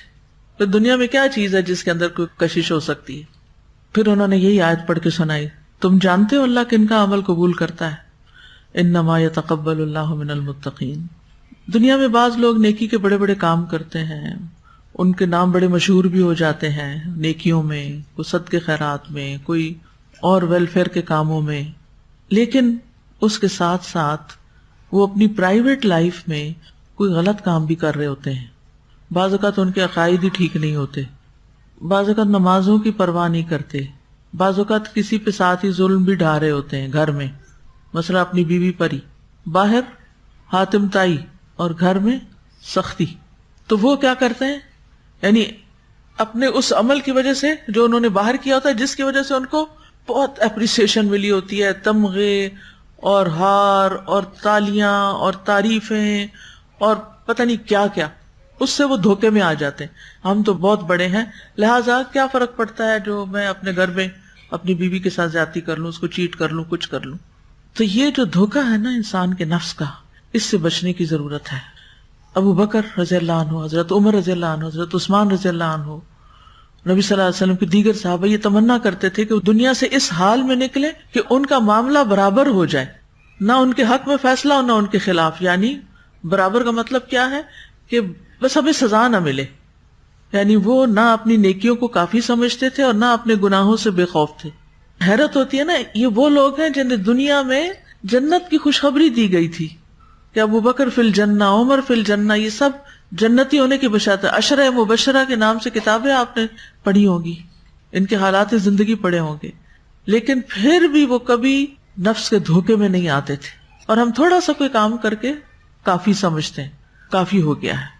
پھر دنیا میں کیا چیز ہے جس کے اندر کوئی کشش ہو سکتی ہے؟ پھر انہوں نے یہی آیت پڑھ کے سنائی، تم جانتے ہو اللہ کن کا عمل قبول کرتا ہے؟ انما یتقبل اللہ من المتقین۔ دنیا میں بعض لوگ نیکی کے بڑے بڑے کام کرتے ہیں، ان کے نام بڑے مشہور بھی ہو جاتے ہیں نیکیوں میں، کوئی صدقے خیرات میں، کوئی اور ویلفیئر کے کاموں میں، لیکن اس کے ساتھ ساتھ وہ اپنی پرائیویٹ لائف میں کوئی غلط کام بھی کر رہے ہوتے ہیں۔ بعض اوقات ان کے عقائد ہی ٹھیک نہیں ہوتے، بعض اوقات نمازوں کی پرواہ نہیں کرتے، بعض اوقات کسی پہ ساتھ ہی ظلم بھی ڈھا رہے ہوتے ہیں گھر میں، مثلا اپنی بیوی پر ہی، باہر حاتم تائی اور گھر میں سختی۔ تو وہ کیا کرتے ہیں، یعنی اپنے اس عمل کی وجہ سے جو انہوں نے باہر کیا ہوتا ہے، جس کی وجہ سے ان کو بہت اپریسیشن ملی ہوتی ہے، تمغے اور ہار اور تالیاں اور تعریفیں اور پتہ نہیں کیا کیا، اس سے وہ دھوکے میں آ جاتے ہیں۔ ہم تو بہت بڑے ہیں، لہٰذا کیا فرق پڑتا ہے جو میں اپنے گھر میں اپنی بیوی کے ساتھ زیادتی کر لوں، اس کو چیٹ کر لوں، کچھ کر لوں۔ تو یہ جو دھوکہ ہے نا انسان کے نفس کا، اس سے بچنے کی ضرورت ہے۔ ابو بکر رضی اللہ عنہ، حضرت عمر رضی اللہ عنہ، حضرت عثمان رضی اللہ عنہ، نبی صلی اللہ علیہ وسلم کے دیگر صحابہ یہ تمنا کرتے تھے کہ وہ دنیا سے اس حال میں نکلے کہ ان کا معاملہ برابر ہو جائے، نہ ان کے حق میں فیصلہ اور نہ ان کے خلاف۔ یعنی برابر کا مطلب کیا ہے کہ بس ہمیں سزا نہ ملے، یعنی وہ نہ اپنی نیکیوں کو کافی سمجھتے تھے اور نہ اپنے گناہوں سے بے خوف تھے۔ حیرت ہوتی ہے نا، یہ وہ لوگ ہیں جنہیں دنیا میں جنت کی خوشخبری دی گئی تھی کہ ابو بکر فی الجنہ، عمر فی الجنہ، یہ سب جنتی ہونے کی بشارت ہے۔ عشرہ مبشرہ کے نام سے کتابیں آپ نے پڑھی ہوں گی، ان کے حالات زندگی پڑھے ہوں گے، لیکن پھر بھی وہ کبھی نفس کے دھوکے میں نہیں آتے تھے، اور ہم تھوڑا سا کوئی کام کر کے کافی سمجھتے ہیں، کافی ہو گیا ہے۔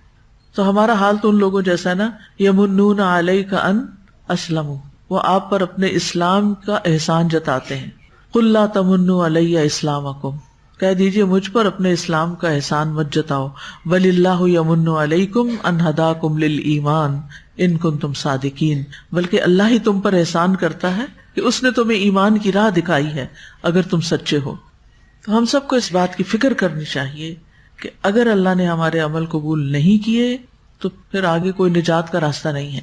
تو ہمارا حال تو ان لوگوں جیسا نا، یمنون علیک ان اسلموا، وہ آپ پر اپنے اسلام کا احسان جتاتے ہیں۔ قل لا تمنوا علی اسلامکم، کہہ دیجئے مجھ پر اپنے اسلام کا احسان مت جتاؤ، بل اللہ یمن علیکم ان ہداکم للایمان ان کنتم صادقین، بلکہ اللہ ہی تم پر احسان کرتا ہے کہ اس نے تمہیں ایمان کی راہ دکھائی ہے اگر تم سچے ہو۔ تو ہم سب کو اس بات کی فکر کرنی چاہیے کہ اگر اللہ نے ہمارے عمل قبول نہیں کیے تو پھر آگے کوئی نجات کا راستہ نہیں ہے،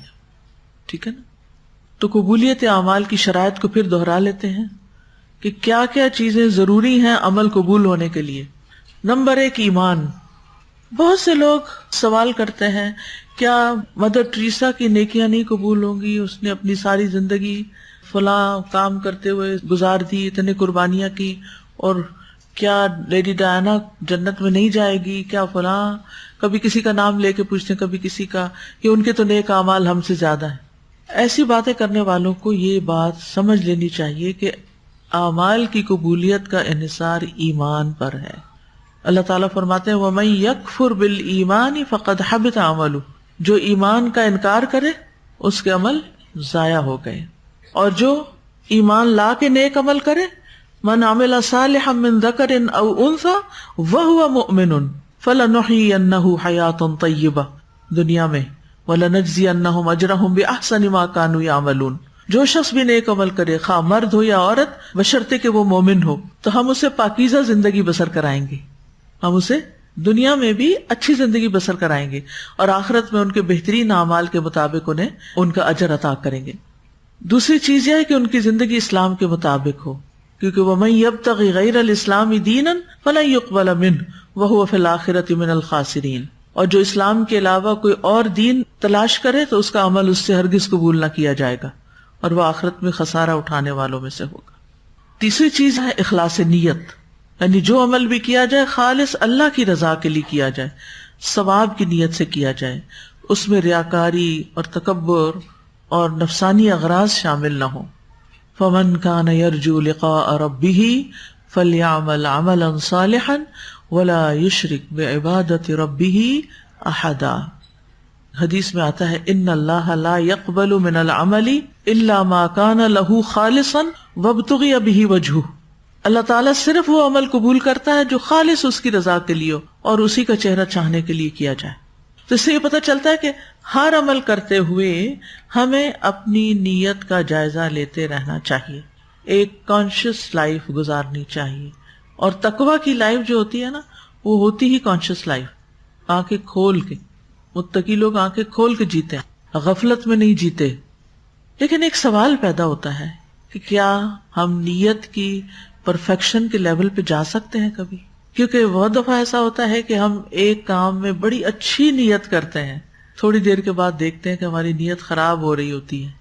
ٹھیک ہے نا؟ تو قبولیت اعمال کی شرائط کو پھر دہرا لیتے ہیں کہ کیا کیا چیزیں ضروری ہیں عمل قبول ہونے کے لیے. نمبر 1 ایمان. بہت سے لوگ سوال کرتے ہیں کیا مدر ٹریسا کی نیکیاں نہیں قبول ہوں گی؟ اس نے اپنی ساری زندگی فلاں کام کرتے ہوئے گزار دی، اتنے قربانیاں کی، اور کیا لیڈی ڈائنا جنت میں نہیں جائے گی؟ کیا فلاں کبھی کسی کا نام لے کے پوچھتے ہیں، کبھی کسی کا، کہ ان کے تو نیک اعمال ہم سے زیادہ ہیں. ایسی باتیں کرنے والوں کو یہ بات سمجھ لینی چاہیے کہ اعمال کی قبولیت کا انحصار ایمان پر ہے. اللہ تعالیٰ فرماتے ہیں وَمَن يَكْفُرْ بِالْإِيمَانِ فَقَدْ حَبِطَ عَمَلُهُ، جو ایمان کا انکار کرے اس کے عمل ضائع ہو گئے. اور جو ایمان لا کے نیک عمل کرے، من عمل صالحا من ذکر او انثى وهو مؤمن فلنحيينه حیاة طیبہ دنیا میں ولنجزینہم اجرہم باحسن ما كانوا يعملون. جو شخص بھی نیک عمل کرے، خواہ مرد ہو یا عورت، بشرطے کہ وہ مومن ہو، تو ہم اسے پاکیزہ زندگی بسر کرائیں گے. ہم اسے دنیا میں بھی اچھی زندگی بسر کرائیں گے اور آخرت میں ان کے بہترین اعمال کے مطابق انہیں ان کا اجر عطا کریں گے. دوسری چیز یہ ہے کہ ان کی زندگی اسلام کے مطابق ہو، کیونکہ وَمَن يَبْتَغِ غَيْرَ الْإِسْلَامِ دِينًا فَلَن يُقْبَلَ مِنْهُ وَهُوَ فِي الْآخِرَةِ مِنَ الْخَاسِرِينَ. اور جو اسلام کے علاوہ کوئی اور دین تلاش کرے تو اس کا عمل اس سے ہرگز قبول نہ کیا جائے گا اور وہ آخرت میں خسارہ اٹھانے والوں میں سے ہوگا. تیسری چیز ہے اخلاص نیت، یعنی جو عمل بھی کیا جائے خالص اللہ کی رضا کے لیے کیا جائے، ثواب کی نیت سے کیا جائے، اس میں ریاکاری اور تکبر اور نفسانی اغراض شامل نہ ہوں. فمن کان یرجو لقاء ربہ فلیعمل عملا صالحا ولا یشرک بعبادۃ ربہ احدا. حدیث میں آتا ہے ان اللہ لا يقبل من العمل الا ما کان له خالصا وابتغی بہ وجہہ. اللہ تعالیٰ صرف وہ عمل قبول کرتا ہے جو خالص اس کی رضا کے لیے ہو اور اسی کا چہرہ چاہنے کے لیے کیا جائے. تو اس سے یہ پتہ چلتا ہے کہ ہر عمل کرتے ہوئے ہمیں اپنی نیت کا جائزہ لیتے رہنا چاہیے، ایک کانشیس لائف گزارنی چاہیے. اور تقویٰ کی لائف جو ہوتی ہے نا، وہ ہوتی ہی کانشیس لائف، آنکھیں کھول کے. متقی لوگ آنکھیں کھول کے جیتے ہیں، غفلت میں نہیں جیتے. لیکن ایک سوال پیدا ہوتا ہے کہ کیا ہم نیت کی پرفیکشن کے لیول پہ جا سکتے ہیں کبھی؟ کیونکہ بہت دفعہ ایسا ہوتا ہے کہ ہم ایک کام میں بڑی اچھی نیت کرتے ہیں، تھوڑی دیر کے بعد دیکھتے ہیں کہ ہماری نیت خراب ہو رہی ہوتی ہے.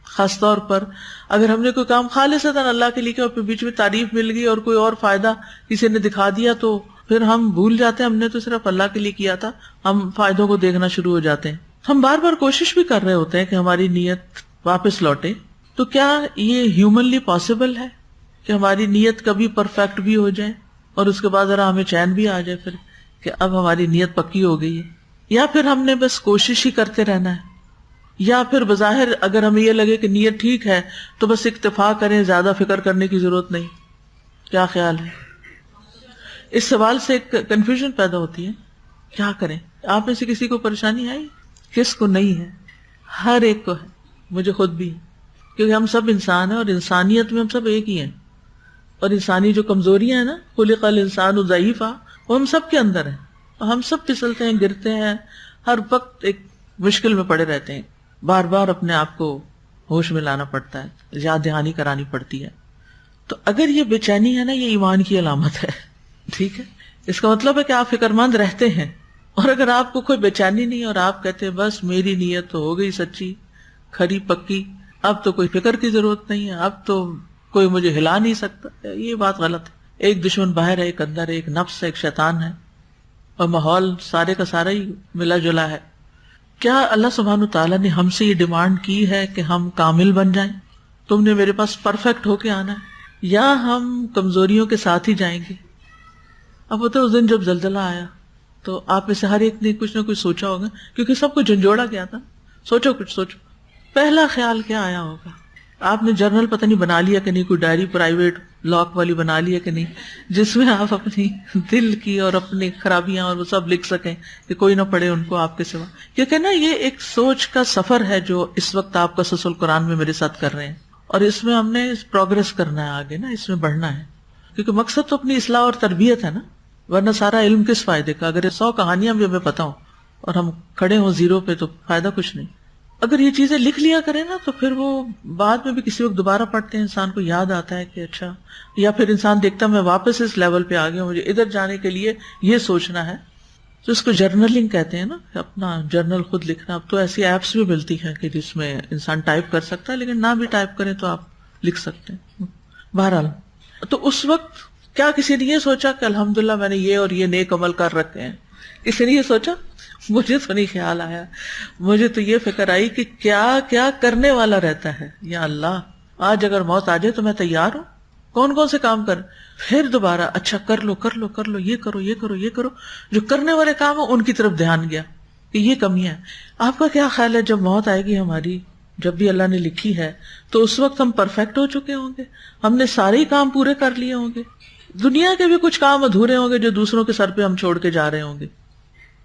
خاص طور پر اگر ہم نے کوئی کام خالصتاً اللہ کے لیے کیا اور پھر بیچ میں تعریف مل گئی اور کوئی اور فائدہ کسی نے دکھا دیا تو پھر ہم بھول جاتے ہیں ہم نے تو صرف اللہ کے لیے کیا تھا، ہم فائدوں کو دیکھنا شروع ہو جاتے ہیں. ہم بار بار کوشش بھی کر رہے ہوتے ہیں کہ ہماری نیت واپس لوٹے. تو کیا یہ ہیومنلی پاسبل ہے کہ ہماری نیت کبھی پرفیکٹ بھی ہو جائے اور اس کے بعد ذرا ہمیں چین بھی آ جائے پھر کہ اب ہماری نیت پکی ہو گئی ہے؟ یا پھر ہم نے بس کوشش ہی کرتے رہنا ہے؟ یا پھر بظاہر اگر ہمیں یہ لگے کہ نیت ٹھیک ہے تو بس اکتفا کریں، زیادہ فکر کرنے کی ضرورت نہیں؟ کیا خیال ہے؟ اس سوال سے ایک کنفیوژن پیدا ہوتی ہے، کیا کریں؟ آپ میں سے کسی کو پریشانی آئی؟ کس کو نہیں ہے؟ ہر ایک کو ہے، مجھے خود بھی ہے، کیونکہ ہم سب انسان ہیں اور انسانیت میں ہم سب ایک ہی ہیں. اور انسانی جو کمزوریاں ہیں نا، خلق الانسان ضعیفا، وہ ہم سب کے اندر ہیں. ہم سب پھسلتے ہیں، گرتے ہیں، ہر وقت ایک مشکل میں پڑے رہتے ہیں. بار بار اپنے آپ کو ہوش میں لانا پڑتا ہے، یاد دہانی کرانی پڑتی ہے. تو اگر یہ بے چینی ہے نا، یہ ایمان کی علامت ہے. ٹھیک ہے، اس کا مطلب ہے کہ آپ فکر مند رہتے ہیں. اور اگر آپ کو کوئی بے چینی نہیں اور آپ کہتے ہیں بس میری نیت تو ہو گئی سچی کھری پکی، اب تو کوئی فکر کی ضرورت نہیں ہے، اب تو کوئی مجھے ہلا نہیں سکتا، یہ بات غلط ہے. ایک دشمن باہر ہے، ایک اندر ہے، ایک نفس ہے، ایک شیطان ہے، اور ماحول سارے کا سارا ہی ملا جلا ہے. کیا اللہ سبحانہ تعالیٰ نے ہم سے یہ ڈیمانڈ کی ہے کہ ہم کامل بن جائیں؟ تم نے میرے پاس پرفیکٹ ہو کے آنا ہے، یا ہم کمزوریوں کے ساتھ ہی جائیں گے؟ اب ہوتا ہے اس دن جب زلزلہ آیا تو آپ میں سے ہر ایک نے کچھ نہ کچھ سوچا ہوگا، کیونکہ سب کو جھنجھوڑا گیا تھا. سوچو کچھ سوچو، پہلا خیال کیا آیا ہوگا؟ آپ نے جرنل پتہ نہیں بنا لیا کہ نہیں، کوئی ڈائری پرائیویٹ لاک والی بنا لیا کہ نہیں، جس میں آپ اپنی دل کی اور اپنی خرابیاں اور وہ سب لکھ سکیں کہ کوئی نہ پڑھے ان کو آپ کے سوا. کیونکہ نا یہ ایک سوچ کا سفر ہے جو اس وقت آپ قصص القرآن میں میرے ساتھ کر رہے ہیں، اور اس میں ہم نے پروگرس کرنا ہے آگے نا، اس میں بڑھنا ہے. کیونکہ مقصد تو اپنی اصلاح اور تربیت ہے نا، ورنہ سارا علم کس فائدے کا؟ اگر 100 کہانیاں بھی ہمیں پتہ ہوں اور ہم کھڑے ہوں زیرو پہ تو فائدہ کچھ نہیں. اگر یہ چیزیں لکھ لیا کریں نا تو پھر وہ بعد میں بھی کسی وقت دوبارہ پڑھتے ہیں انسان کو یاد آتا ہے کہ اچھا، یا پھر انسان دیکھتا میں واپس اس لیول پہ آ گیا، مجھے ادھر جانے کے لیے یہ سوچنا ہے. تو اس کو جرنلنگ کہتے ہیں نا، اپنا جرنل خود لکھنا. اب تو ایسی ایپس بھی ملتی ہیں کہ جس میں انسان ٹائپ کر سکتا ہے، لیکن نہ بھی ٹائپ کریں تو آپ لکھ سکتے ہیں. بہرحال تو اس وقت کیا کسی نے یہ سوچا کہ الحمدللہ میں نے یہ اور یہ نیک عمل کر رکھے ہیں؟ کسی نے یہ سوچا؟ مجھے تو نہیں خیال آیا. مجھے تو یہ فکر آئی کہ کیا کیا کرنے والا رہتا ہے. یا اللہ، آج اگر موت آ جائے تو میں تیار ہوں. کون کون سے کام کر، پھر دوبارہ اچھا کر لو کر لو کر لو، یہ کرو یہ کرو یہ کرو. جو کرنے والے کام ہیں ان کی طرف دھیان گیا کہ یہ کمیاں ہیں. آپ کا کیا خیال ہے جب موت آئے گی ہماری، جب بھی اللہ نے لکھی ہے، تو اس وقت ہم پرفیکٹ ہو چکے ہوں گے؟ ہم نے سارے ہی کام پورے کر لیے ہوں گے؟ دنیا کے بھی کچھ کام ادھورے ہوں گے جو دوسروں کے سر پہ ہم چھوڑ کے جا رہے ہوں گے.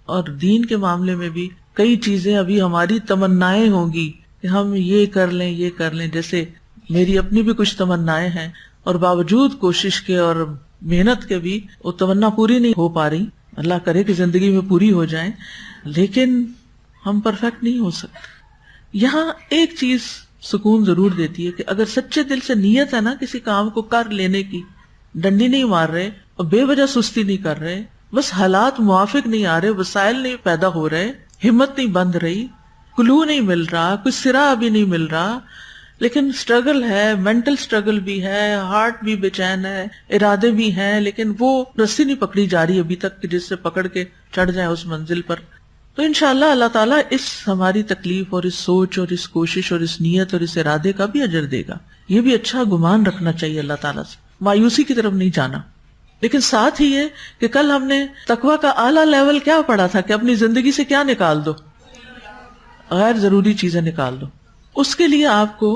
اور دین کے معاملے میں بھی کئی چیزیں ابھی ہماری تمنائیں ہوں گی کہ ہم یہ کر لیں یہ کر لیں. جیسے میری اپنی بھی کچھ تمنائیں ہیں، اور باوجود کوشش کے اور محنت کے بھی وہ تمنا پوری نہیں ہو پا رہی. اللہ کرے کہ زندگی میں پوری ہو جائیں، لیکن ہم پرفیکٹ نہیں ہو سکتے. یہاں ایک چیز سکون ضرور دیتی ہے کہ اگر سچے دل سے نیت ہے نا کسی کام کو کر لینے کی، ڈنڈی نہیں مار رہے اور بے وجہ سستی نہیں کر رہے، بس حالات موافق نہیں آ رہے، وسائل نہیں پیدا ہو رہے، ہمت نہیں بند رہی، کلو نہیں مل رہا، کچھ سرا ابھی نہیں مل رہا، لیکن سٹرگل ہے، مینٹل سٹرگل بھی ہے، ہارٹ بھی بے چین ہے، ارادے بھی ہیں، لیکن وہ رسی نہیں پکڑی جا رہی ابھی تک کہ جس سے پکڑ کے چڑھ جائیں اس منزل پر. تو انشاءاللہ اللہ تعالیٰ اس ہماری تکلیف اور اس سوچ اور اس کوشش اور اس نیت اور اس ارادے کا بھی اجر دے گا. یہ بھی اچھا گمان رکھنا چاہیے اللہ تعالیٰ سے، مایوسی کی طرف نہیں جانا. لیکن ساتھ ہی یہ کہ کل ہم نے تقویٰ کا اعلیٰ لیول کیا پڑھا تھا کہ اپنی زندگی سے کیا نکال دو، غیر ضروری چیزیں نکال دو. اس کے لیے آپ کو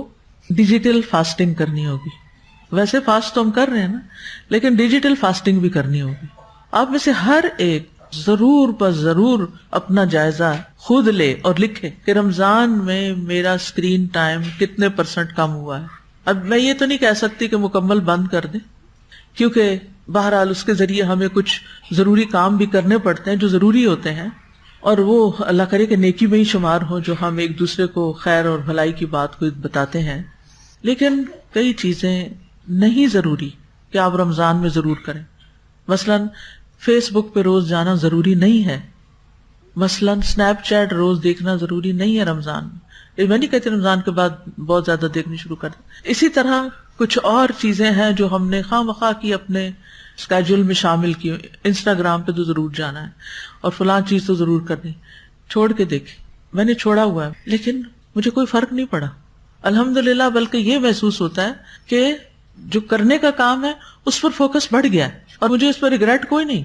ڈیجیٹل فاسٹنگ کرنی ہوگی. ویسے فاسٹ تو ہم کر رہے ہیں نا، لیکن ڈیجیٹل فاسٹنگ بھی کرنی ہوگی. آپ میں سے ہر ایک ضرور پر ضرور اپنا جائزہ خود لے اور لکھے کہ رمضان میں میرا اسکرین ٹائم کتنے % کم ہوا ہے. اب میں یہ تو نہیں کہہ سکتی کہ مکمل بند کر دیں، کیونکہ بہرحال اس کے ذریعے ہمیں کچھ ضروری کام بھی کرنے پڑتے ہیں جو ضروری ہوتے ہیں، اور وہ اللہ کرے کہ نیکی میں ہی شمار ہو جو ہم ایک دوسرے کو خیر اور بھلائی کی بات کو بتاتے ہیں. لیکن کئی چیزیں نہیں ضروری کہ آپ رمضان میں ضرور کریں. مثلاً فیس بک پہ روز جانا ضروری نہیں ہے، مثلاً سنیپ چیٹ روز دیکھنا ضروری نہیں ہے رمضان میں. میں نہیں کہتی رمضان کے بعد بہت زیادہ دیکھنی شروع کر دیں. اسی طرح کچھ اور چیزیں ہیں جو ہم نے خواہ مخواہ کی اپنے اسکیجول میں شامل کی. انسٹاگرام پہ تو ضرور جانا ہے اور فلاں چیز تو ضرور کرنی، چھوڑ کے دیکھیں. میں نے چھوڑا ہوا ہے لیکن مجھے کوئی فرق نہیں پڑا الحمدللہ، بلکہ یہ محسوس ہوتا ہے کہ جو کرنے کا کام ہے اس پر فوکس بڑھ گیا ہے، اور مجھے اس پر ریگریٹ کوئی نہیں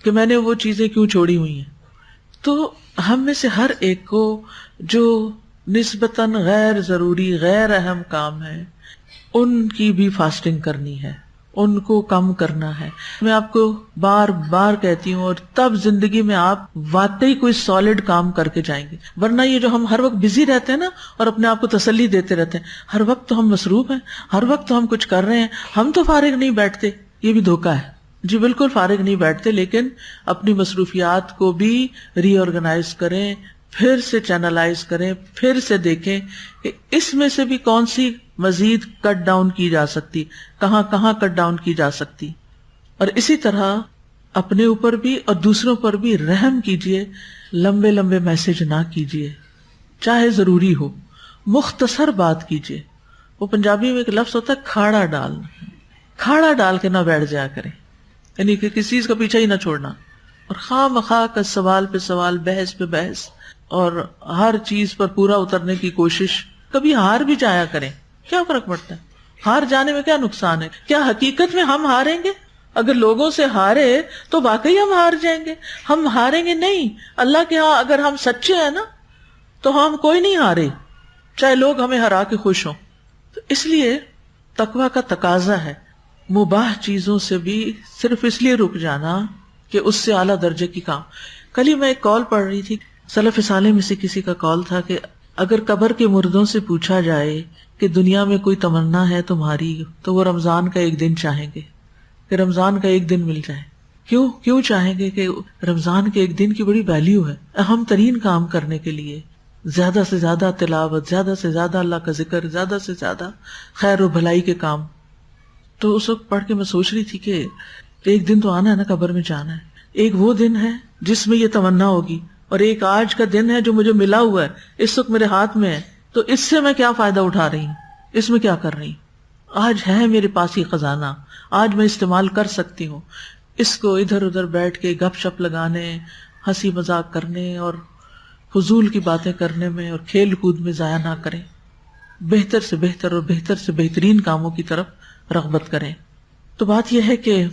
کہ میں نے وہ چیزیں کیوں چھوڑی ہوئی ہیں. تو ہم میں سے ہر ایک کو جو نسبتاً غیر ضروری غیر اہم کام ہے ان کی بھی فاسٹنگ کرنی ہے، ان کو کم کرنا ہے. میں آپ کو بار بار کہتی ہوں، اور تب زندگی میں آپ واقعی کوئی سالڈ کام کر کے جائیں گے. ورنہ یہ جو ہم ہر وقت بزی رہتے ہیں نا اور اپنے آپ کو تسلی دیتے رہتے ہیں، ہر وقت تو ہم مصروف ہیں، ہر وقت تو ہم کچھ کر رہے ہیں، ہم تو فارغ نہیں بیٹھتے، یہ بھی دھوکہ ہے. جی بالکل فارغ نہیں بیٹھتے، لیکن اپنی مصروفیات کو بھی ری آرگنائز کریں، پھر سے چینلائز کریں، پھر سے دیکھیں کہ اس میں سے بھی کون سی مزید کٹ ڈاؤن کی جا سکتی، کہاں کہاں کٹ ڈاؤن کی جا سکتی. اور اسی طرح اپنے اوپر بھی اور دوسروں پر بھی رحم کیجئے. لمبے لمبے میسج نہ کیجئے، چاہے ضروری ہو، مختصر بات کیجئے. وہ پنجابی میں ایک لفظ ہوتا ہے کھاڑا ڈال، کھاڑا ڈال کے نہ بیٹھ جایا کریں، یعنی کہ کسی چیز کا پیچھا ہی نہ چھوڑنا، اور خواہ مخواہ کا سوال پہ سوال، بحث پہ بحث، اور ہر چیز پر پورا اترنے کی کوشش. کبھی ہار بھی جایا کریں، کیا فرق پڑتا ہے؟ ہار جانے میں کیا نقصان ہے؟ کیا حقیقت میں ہم ہاریں گے؟ اگر لوگوں سے ہارے تو واقعی ہم ہار جائیں گے. ہم ہاریں گے نہیں. اللہ کے ہاں اگر ہم سچے ہیں نا تو ہم کوئی نہیں ہارے، چاہے لوگ ہمیں ہرا کے خوش ہوں. تو اس لیے تقویٰ کا تقاضا ہے مباح چیزوں سے بھی صرف اس لیے رک جانا کہ اس سے اعلیٰ درجے کی کام. کل ہی میں ایک کال پڑھ رہی تھی، سلف صالح میں سے کسی کا کال تھا کہ اگر قبر کے مردوں سے پوچھا جائے کہ دنیا میں کوئی تمنا ہے تمہاری، تو وہ رمضان کا ایک دن چاہیں گے کہ رمضان کا ایک دن مل جائے. کیوں چاہیں گے؟ کہ رمضان کے ایک دن کی بڑی ویلیو ہے، اہم ترین کام کرنے کے لیے. زیادہ سے زیادہ تلاوت، زیادہ سے زیادہ اللہ کا ذکر، زیادہ سے زیادہ خیر و بھلائی کے کام. تو اس وقت پڑھ کے میں سوچ رہی تھی کہ ایک دن تو آنا ہے نا، قبر میں جانا ہے. ایک وہ دن ہے جس میں یہ تمنا ہوگی، اور ایک آج کا دن ہے جو مجھے ملا ہوا ہے، اس وقت میرے ہاتھ میں ہے. تو اس سے میں کیا فائدہ اٹھا رہی ہوں، اس میں کیا کر رہی ہوں؟ آج ہے میرے پاس یہ خزانہ، آج میں استعمال کر سکتی ہوں. اس کو ادھر ادھر بیٹھ کے گپ شپ لگانے، ہنسی مذاق کرنے اور فضول کی باتیں کرنے میں اور کھیل کود میں ضائع نہ کریں. بہتر سے بہتر اور بہتر سے بہترین کاموں کی طرف رغبت کریں. تو بات یہ ہے کہ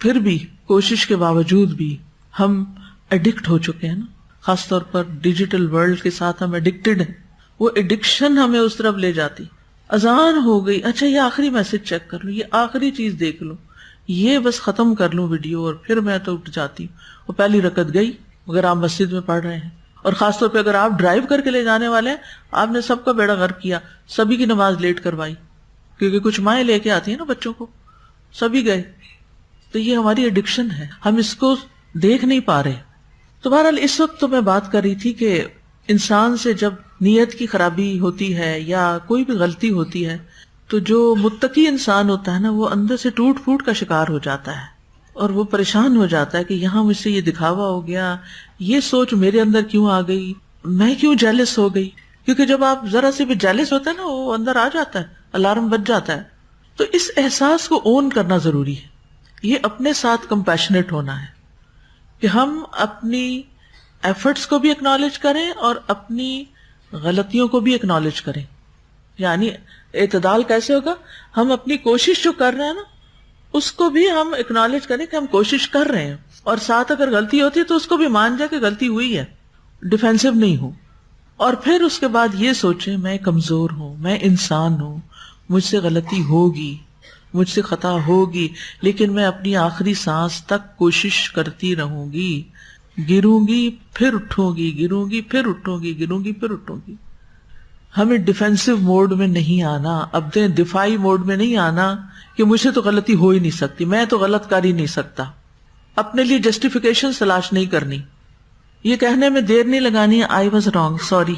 پھر بھی کوشش کے باوجود بھی ہم ایڈکٹ ہو چکے ہیں نا، خاص طور پر ڈیجیٹل ورلڈ کے ساتھ ہم ایڈکٹڈ ہیں. وہ ایڈکشن ہمیں اس طرف لے جاتی. اذان ہو گئی، اچھا یہ آخری میسج چیک کر لوں، یہ آخری چیز دیکھ لوں، یہ بس ختم کر لوں ویڈیو، اور پھر میں تو اٹھ جاتی ہوں. وہ پہلی رکعت گئی اگر آپ مسجد میں پڑھ رہے ہیں، اور خاص طور پہ اگر آپ ڈرائیو کر کے لے جانے والے ہیں، آپ نے سب کا بیڑا غرق کیا، سبھی کی نماز لیٹ کروائی، کیونکہ کچھ مائیں لے کے آتی ہیں نا بچوں کو، سبھی گئے. تو یہ ہماری ایڈکشن ہے، ہم اس کو دیکھ نہیں پا رہے. تو بہرحال اس وقت تو میں بات کر رہی تھی کہ انسان سے جب نیت کی خرابی ہوتی ہے یا کوئی بھی غلطی ہوتی ہے، تو جو متقی انسان ہوتا ہے نا، وہ اندر سے ٹوٹ پھوٹ کا شکار ہو جاتا ہے، اور وہ پریشان ہو جاتا ہے کہ یہاں مجھ سے یہ دکھاوا ہو گیا، یہ سوچ میرے اندر کیوں آ گئی، میں کیوں جیلس ہو گئی. کیونکہ جب آپ ذرا سے بھی جیلس ہوتے ہیں نا، وہ اندر آ جاتا ہے، الارم بج جاتا ہے. تو اس احساس کو اون کرنا ضروری ہے. یہ اپنے ساتھ کمپیشنیٹ ہونا ہے کہ ہم اپنی ایفرٹس کو بھی اکنالج کریں اور اپنی غلطیوں کو بھی اکنالج کریں. یعنی اعتدال کیسے ہوگا؟ ہم اپنی کوشش جو کر رہے ہیں نا، اس کو بھی ہم اکنالج کریں کہ ہم کوشش کر رہے ہیں، اور ساتھ اگر غلطی ہوتی ہے تو اس کو بھی مان جائے کہ غلطی ہوئی ہے، ڈیفینسو نہیں ہو. اور پھر اس کے بعد یہ سوچیں میں کمزور ہوں، میں انسان ہوں، مجھ سے غلطی ہوگی، مجھ سے خطا ہوگی، لیکن میں اپنی آخری سانس تک کوشش کرتی رہوں گی. گروں گی پھر اٹھوں گی، گروں گی پھر اٹھوں گی، گروں گی پھر اٹھوں گی. ہمیں ڈیفینسو موڈ میں نہیں آنا، اب دفاعی موڈ میں نہیں آنا کہ مجھ سے تو غلطی ہو ہی نہیں سکتی، میں تو غلط کر ہی نہیں سکتا. اپنے لیے جسٹیفیکیشن تلاش نہیں کرنی، یہ کہنے میں دیر نہیں لگانی ہے آئی واز رانگ، سوری،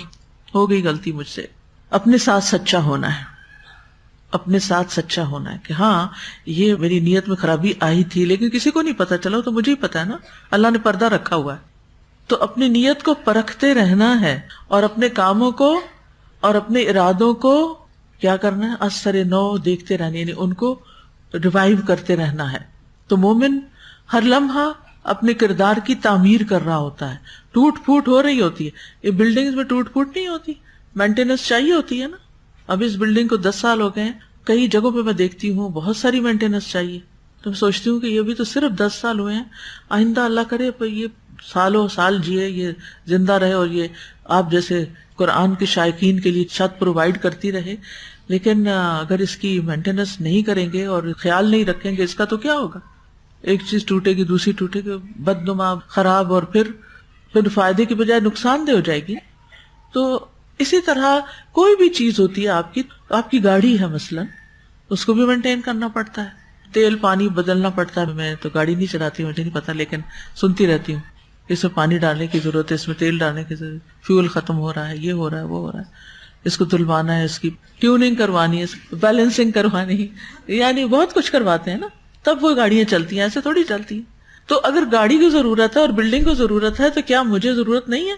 ہو گئی غلطی مجھ سے. اپنے ساتھ سچا ہونا ہے، اپنے ساتھ سچا ہونا ہے کہ ہاں یہ میری نیت میں خرابی آئی تھی، لیکن کسی کو نہیں پتا چلا، تو مجھے ہی پتا ہے نا، اللہ نے پردہ رکھا ہوا ہے. تو اپنی نیت کو پرکھتے رہنا ہے، اور اپنے کاموں کو اور اپنے ارادوں کو کیا کرنا ہے، اثر نو دیکھتے رہنا، یعنی ان کو ریوائیو کرتے رہنا ہے. تو مومن ہر لمحہ اپنے کردار کی تعمیر کر رہا ہوتا ہے. ٹوٹ پھوٹ ہو رہی ہوتی ہے، یہ بلڈنگز میں ٹوٹ پھوٹ نہیں ہوتی، مینٹیننس چاہیے ہوتی ہے نا. اب اس بلڈنگ کو 10 سال ہو گئے ہیں، کئی جگہوں پہ میں دیکھتی ہوں بہت ساری مینٹیننس چاہیے. تو میں سوچتی ہوں کہ یہ بھی تو صرف 10 سال ہوئے ہیں، آئندہ اللہ کرے یہ سالوں سال جیے، یہ زندہ رہے، اور یہ آپ جیسے قرآن کے شائقین کے لیے چھت پرووائڈ کرتی رہے. لیکن اگر اس کی مینٹیننس نہیں کریں گے اور خیال نہیں رکھیں گے اس کا، تو کیا ہوگا؟ ایک چیز ٹوٹے گی، دوسری ٹوٹے گی، بدنما، خراب، اور پھر فائدے کی بجائے نقصان دہ ہو جائے گی. تو اسی طرح کوئی بھی چیز ہوتی ہے، آپ کی گاڑی ہے مثلا، اس کو بھی مینٹین کرنا پڑتا ہے، تیل پانی بدلنا پڑتا ہے. میں تو گاڑی نہیں چلاتی، مجھے نہیں پتا، لیکن سنتی رہتی ہوں اس میں پانی ڈالنے کی ضرورت ہے، اس میں تیل ڈالنے کی ضرورت ہے، فیول ختم ہو رہا ہے، یہ ہو رہا ہے، وہ ہو رہا ہے، اس کو دھلوانا ہے، اس کی ٹیوننگ کروانی ہے، بیلنسنگ کروانی، یعنی بہت کچھ کرواتے ہیں نا، تب وہ گاڑیاں چلتی ہیں، ایسے تھوڑی چلتی ہیں. تو اگر گاڑی کی ضرورت ہے اور بلڈنگ کو ضرورت ہے، تو کیا مجھے ضرورت نہیں ہے؟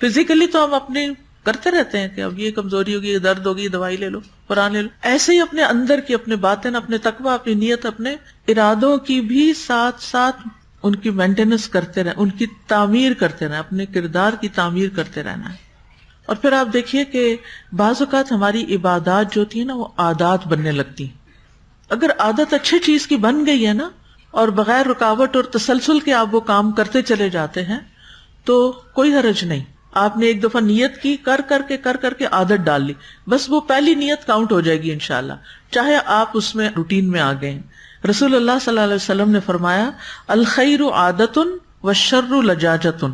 فزیکلی تو ہم اپنے کرتے رہتے ہیں کہ اب یہ کمزوری ہوگی، یہ درد ہوگی، دوائی لے لو، قرآن لے لو. ایسے ہی اپنے اندر کی، اپنے باطن، اپنے تقویٰ، اپنی نیت، اپنے ارادوں کی بھی ساتھ ساتھ ان کی مینٹیننس کرتے رہنا، ان کی تعمیر کرتے رہنا، اپنے کردار کی تعمیر کرتے رہنا ہے. اور پھر آپ دیکھیے کہ بعض اوقات ہماری عبادات جو ہوتی ہیں نا، وہ عادات بننے لگتی ہیں. اگر عادت اچھی چیز کی بن گئی ہے نا، اور بغیر رکاوٹ اور تسلسل کے آپ وہ کام کرتے چلے جاتے ہیں، تو کوئی حرج نہیں. آپ نے ایک دفعہ نیت کی، کر کر کے عادت ڈال لی، بس وہ پہلی نیت کاؤنٹ ہو جائے گی انشاءاللہ، چاہے آپ اس میں روٹین میں آ گئے. رسول اللہ صلی اللہ علیہ وسلم نے فرمایا، الخیر عادت والشر لجاجت.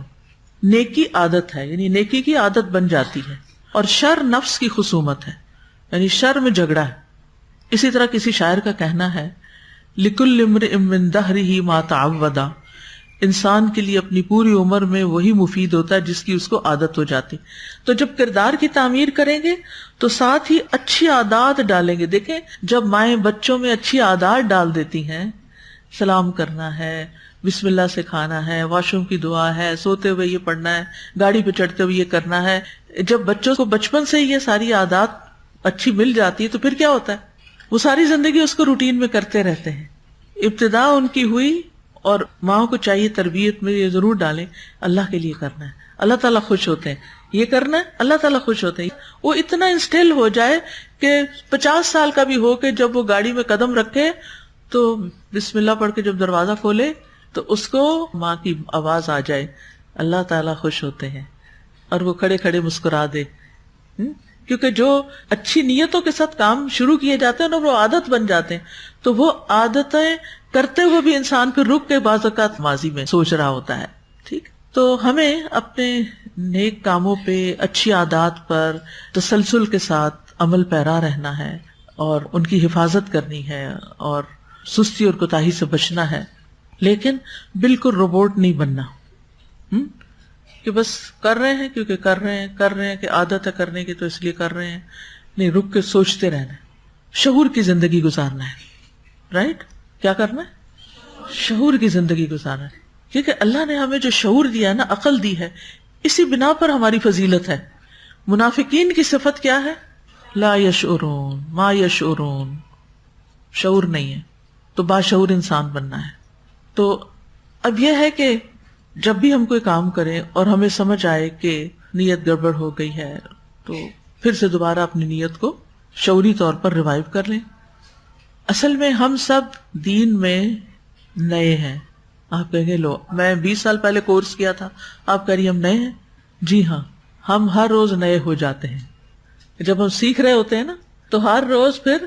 نیکی عادت ہے، یعنی نیکی کی عادت بن جاتی ہے، اور شر نفس کی خصومت ہے، یعنی شر میں جھگڑا ہے. اسی طرح کسی شاعر کا کہنا ہے، لکل امرئ من دہرہ ما تعودا، انسان کے لیے اپنی پوری عمر میں وہی مفید ہوتا ہے جس کی اس کو عادت ہو جاتی. تو جب کردار کی تعمیر کریں گے تو ساتھ ہی اچھی عادات ڈالیں گے. دیکھیں جب مائیں بچوں میں اچھی عادات ڈال دیتی ہیں، سلام کرنا ہے، بسم اللہ سے کھانا ہے، واش روم کی دعا ہے، سوتے ہوئے یہ پڑھنا ہے، گاڑی پہ چڑھتے ہوئے یہ کرنا ہے، جب بچوں کو بچپن سے یہ ساری عادات اچھی مل جاتی ہے تو پھر کیا ہوتا ہے، وہ ساری زندگی اس کو روٹین میں کرتے رہتے ہیں. ابتدا ان کی ہوئی، اور ماں کو چاہیے تربیت میں یہ ضرور ڈالیں اللہ کے لیے کرنا ہے، اللہ تعالیٰ خوش ہوتے ہیں، یہ کرنا ہے اللہ تعالیٰ خوش ہوتے ہیں. وہ اتنا انسٹل ہو جائے کہ 50 سال کا بھی ہو کہ جب وہ گاڑی میں قدم رکھے تو بسم اللہ پڑھ کے جب دروازہ کھولے تو اس کو ماں کی آواز آ جائے، اللہ تعالیٰ خوش ہوتے ہیں، اور وہ کھڑے کھڑے مسکرا دے. کیونکہ جو اچھی نیتوں کے ساتھ کام شروع کیے جاتے ہیں نا، وہ عادت بن جاتے ہیں. تو وہ عادتیں کرتے ہوئے بھی انسان پھر رک کے بعض اوقات ماضی میں سوچ رہا ہوتا ہے. ٹھیک، تو ہمیں اپنے نیک کاموں پہ، اچھی عادات پر تسلسل کے ساتھ عمل پیرا رہنا ہے، اور ان کی حفاظت کرنی ہے، اور سستی اور کوتاہی سے بچنا ہے. لیکن بالکل روبوٹ نہیں بننا کہ بس کر رہے ہیں کیونکہ کر رہے ہیں کہ عادت ہے کرنے کی تو اس لیے کر رہے ہیں. نہیں، رک کے سوچتے رہنا ہے، شعور کی زندگی گزارنا ہے. رائٹ، کیا کرنا ہے؟ شعور کی زندگی گزارنا ہے. کیونکہ اللہ نے ہمیں جو شعور دیا ہے نا، عقل دی ہے، اسی بنا پر ہماری فضیلت ہے. منافقین کی صفت کیا ہے؟ لا یشعرون ما یشعرون، شعور نہیں ہے. تو باشعور انسان بننا ہے. تو اب یہ ہے کہ جب بھی ہم کوئی کام کریں اور ہمیں سمجھ آئے کہ نیت گڑبڑ ہو گئی ہے تو پھر سے دوبارہ اپنی نیت کو شعوری طور پر ریوائیو کر لیں. اصل میں ہم سب دین میں نئے ہیں. آپ کہیں گے لو میں 20 سال پہلے کورس کیا تھا، آپ کہہ رہی ہم نئے ہیں. جی ہاں، ہم ہر روز نئے ہو جاتے ہیں. جب ہم سیکھ رہے ہوتے ہیں نا تو ہر روز پھر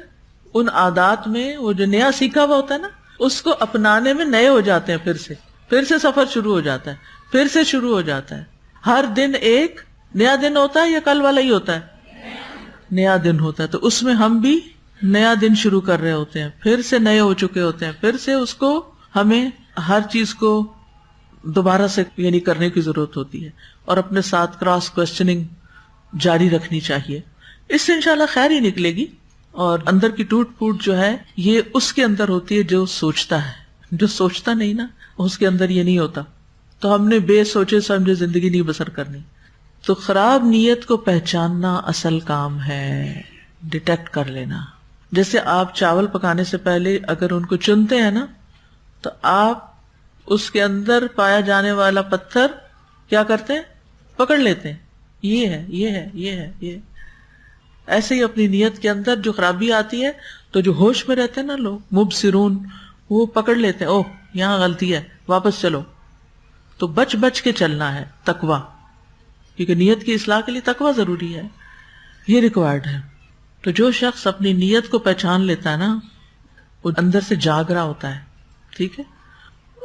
ان عادات میں وہ جو نیا سیکھا ہوا ہوتا ہے نا اس کو اپنانے میں نئے ہو جاتے ہیں. پھر سے سفر شروع ہو جاتا ہے، پھر سے شروع ہو جاتا ہے. ہر دن ایک نیا دن ہوتا ہے یا کل والا ہی ہوتا ہے؟ نیا دن ہوتا ہے. تو اس میں ہم بھی نیا دن شروع کر رہے ہوتے ہیں، پھر سے نئے ہو چکے ہوتے ہیں. پھر سے اس کو ہمیں ہر چیز کو دوبارہ سے یعنی کرنے کی ضرورت ہوتی ہے، اور اپنے ساتھ کراس کوسچننگ جاری رکھنی چاہیے. اس سے انشاءاللہ خیر ہی نکلے گی. اور اندر کی ٹوٹ پھوٹ جو ہے یہ اس کے اندر ہوتی ہے جو سوچتا ہے. جو سوچتا نہیں نا اس کے اندر یہ نہیں ہوتا. تو ہم نے بے سوچے سمجھے زندگی نہیں بسر کرنی. تو خراب نیت کو پہچاننا اصل کام ہے، ڈیٹیکٹ کر لینا. جیسے آپ چاول پکانے سے پہلے اگر ان کو چنتے ہیں نا تو آپ اس کے اندر پایا جانے والا پتھر کیا کرتے ہیں؟ پکڑ لیتے ہیں. یہ ہے یہ ہے یہ ہے یہ. ایسے ہی اپنی نیت کے اندر جو خرابی آتی ہے تو جو ہوش میں رہتے ہیں نا لوگ مبصرون، وہ پکڑ لیتے ہیں، اوہ یہاں غلطی ہے، واپس چلو. تو بچ بچ کے چلنا ہے. تقویٰ، کیونکہ نیت کی اصلاح کے لیے تقویٰ ضروری ہے، یہ ریکوائرڈ ہے. تو جو شخص اپنی نیت کو پہچان لیتا ہے نا وہ اندر سے جاگ رہا ہوتا ہے. ٹھیک ہے.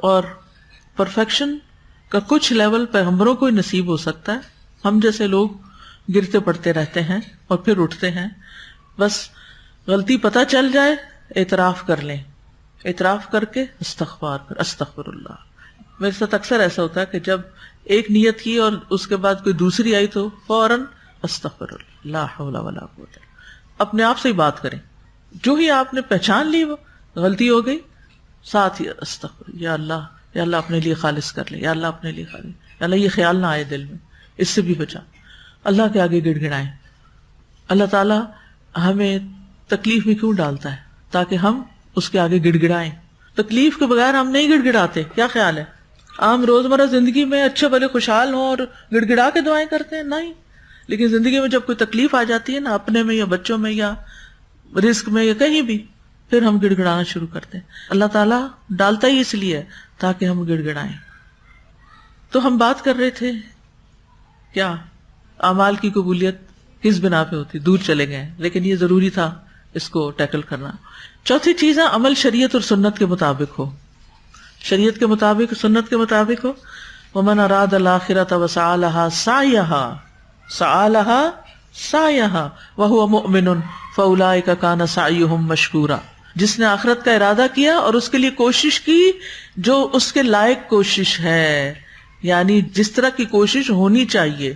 اور پرفیکشن کا کچھ لیول پیغمبروں کو ہی نصیب ہو سکتا ہے. ہم جیسے لوگ گرتے پڑتے رہتے ہیں اور پھر اٹھتے ہیں. بس غلطی پتہ چل جائے اعتراف کر لیں، اعتراف کر کے استغفر اللہ. میرے ساتھ اکثر ایسا ہوتا ہے کہ جب ایک نیت کی اور اس کے بعد کوئی دوسری آئی تو فوراً استغفر اللہ، لا حول ولا قوت. اپنے آپ سے ہی بات کریں. جو ہی آپ نے پہچان لی وہ غلطی ہو گئی، ساتھ ہی استغفر، یا اللہ اپنے لیے خالص کر لے، یا اللہ اپنے لیے خالص، یا اللہ یہ خیال نہ آئے دل میں، اس سے بھی بچا. اللہ کے آگے گڑ گڑائیں. اللہ تعالیٰ ہمیں تکلیف میں کیوں ڈالتا ہے؟ تاکہ ہم اس کے آگے گڑ گڑائیں. تکلیف کے بغیر ہم نہیں گڑ گڑاتے. کیا خیال ہے؟ عام روزمرہ زندگی میں اچھے بھلے خوشحال ہوں اور گڑ گڑا کے دعائیں کرتے ہیں؟ نہیں. لیکن زندگی میں جب کوئی تکلیف آ جاتی ہے نا، اپنے میں یا بچوں میں یا رزق میں یا کہیں بھی، پھر ہم گڑ گڑانا شروع کرتے ہیں. اللہ تعالیٰ ڈالتا ہی اس لیے تاکہ ہم گڑ گڑائیں. تو ہم بات کر رہے تھے کیا اعمال کی قبولیت کس بنا پہ ہوتی. دور چلے گئے، لیکن یہ ضروری تھا اس کو ٹیکل کرنا. چوتھی چیز ہے عمل شریعت اور سنت کے مطابق ہو. شریعت کے مطابق، سنت کے مطابق ہو. ومن اراد الآخرۃ وسعى لها سعيها وهو مؤمن فاولئک کان سعیهم مشکورا. جس نے آخرت کا ارادہ کیا اور اس کے لیے کوشش کی جو اس کے لائق کوشش ہے، یعنی جس طرح کی کوشش ہونی چاہیے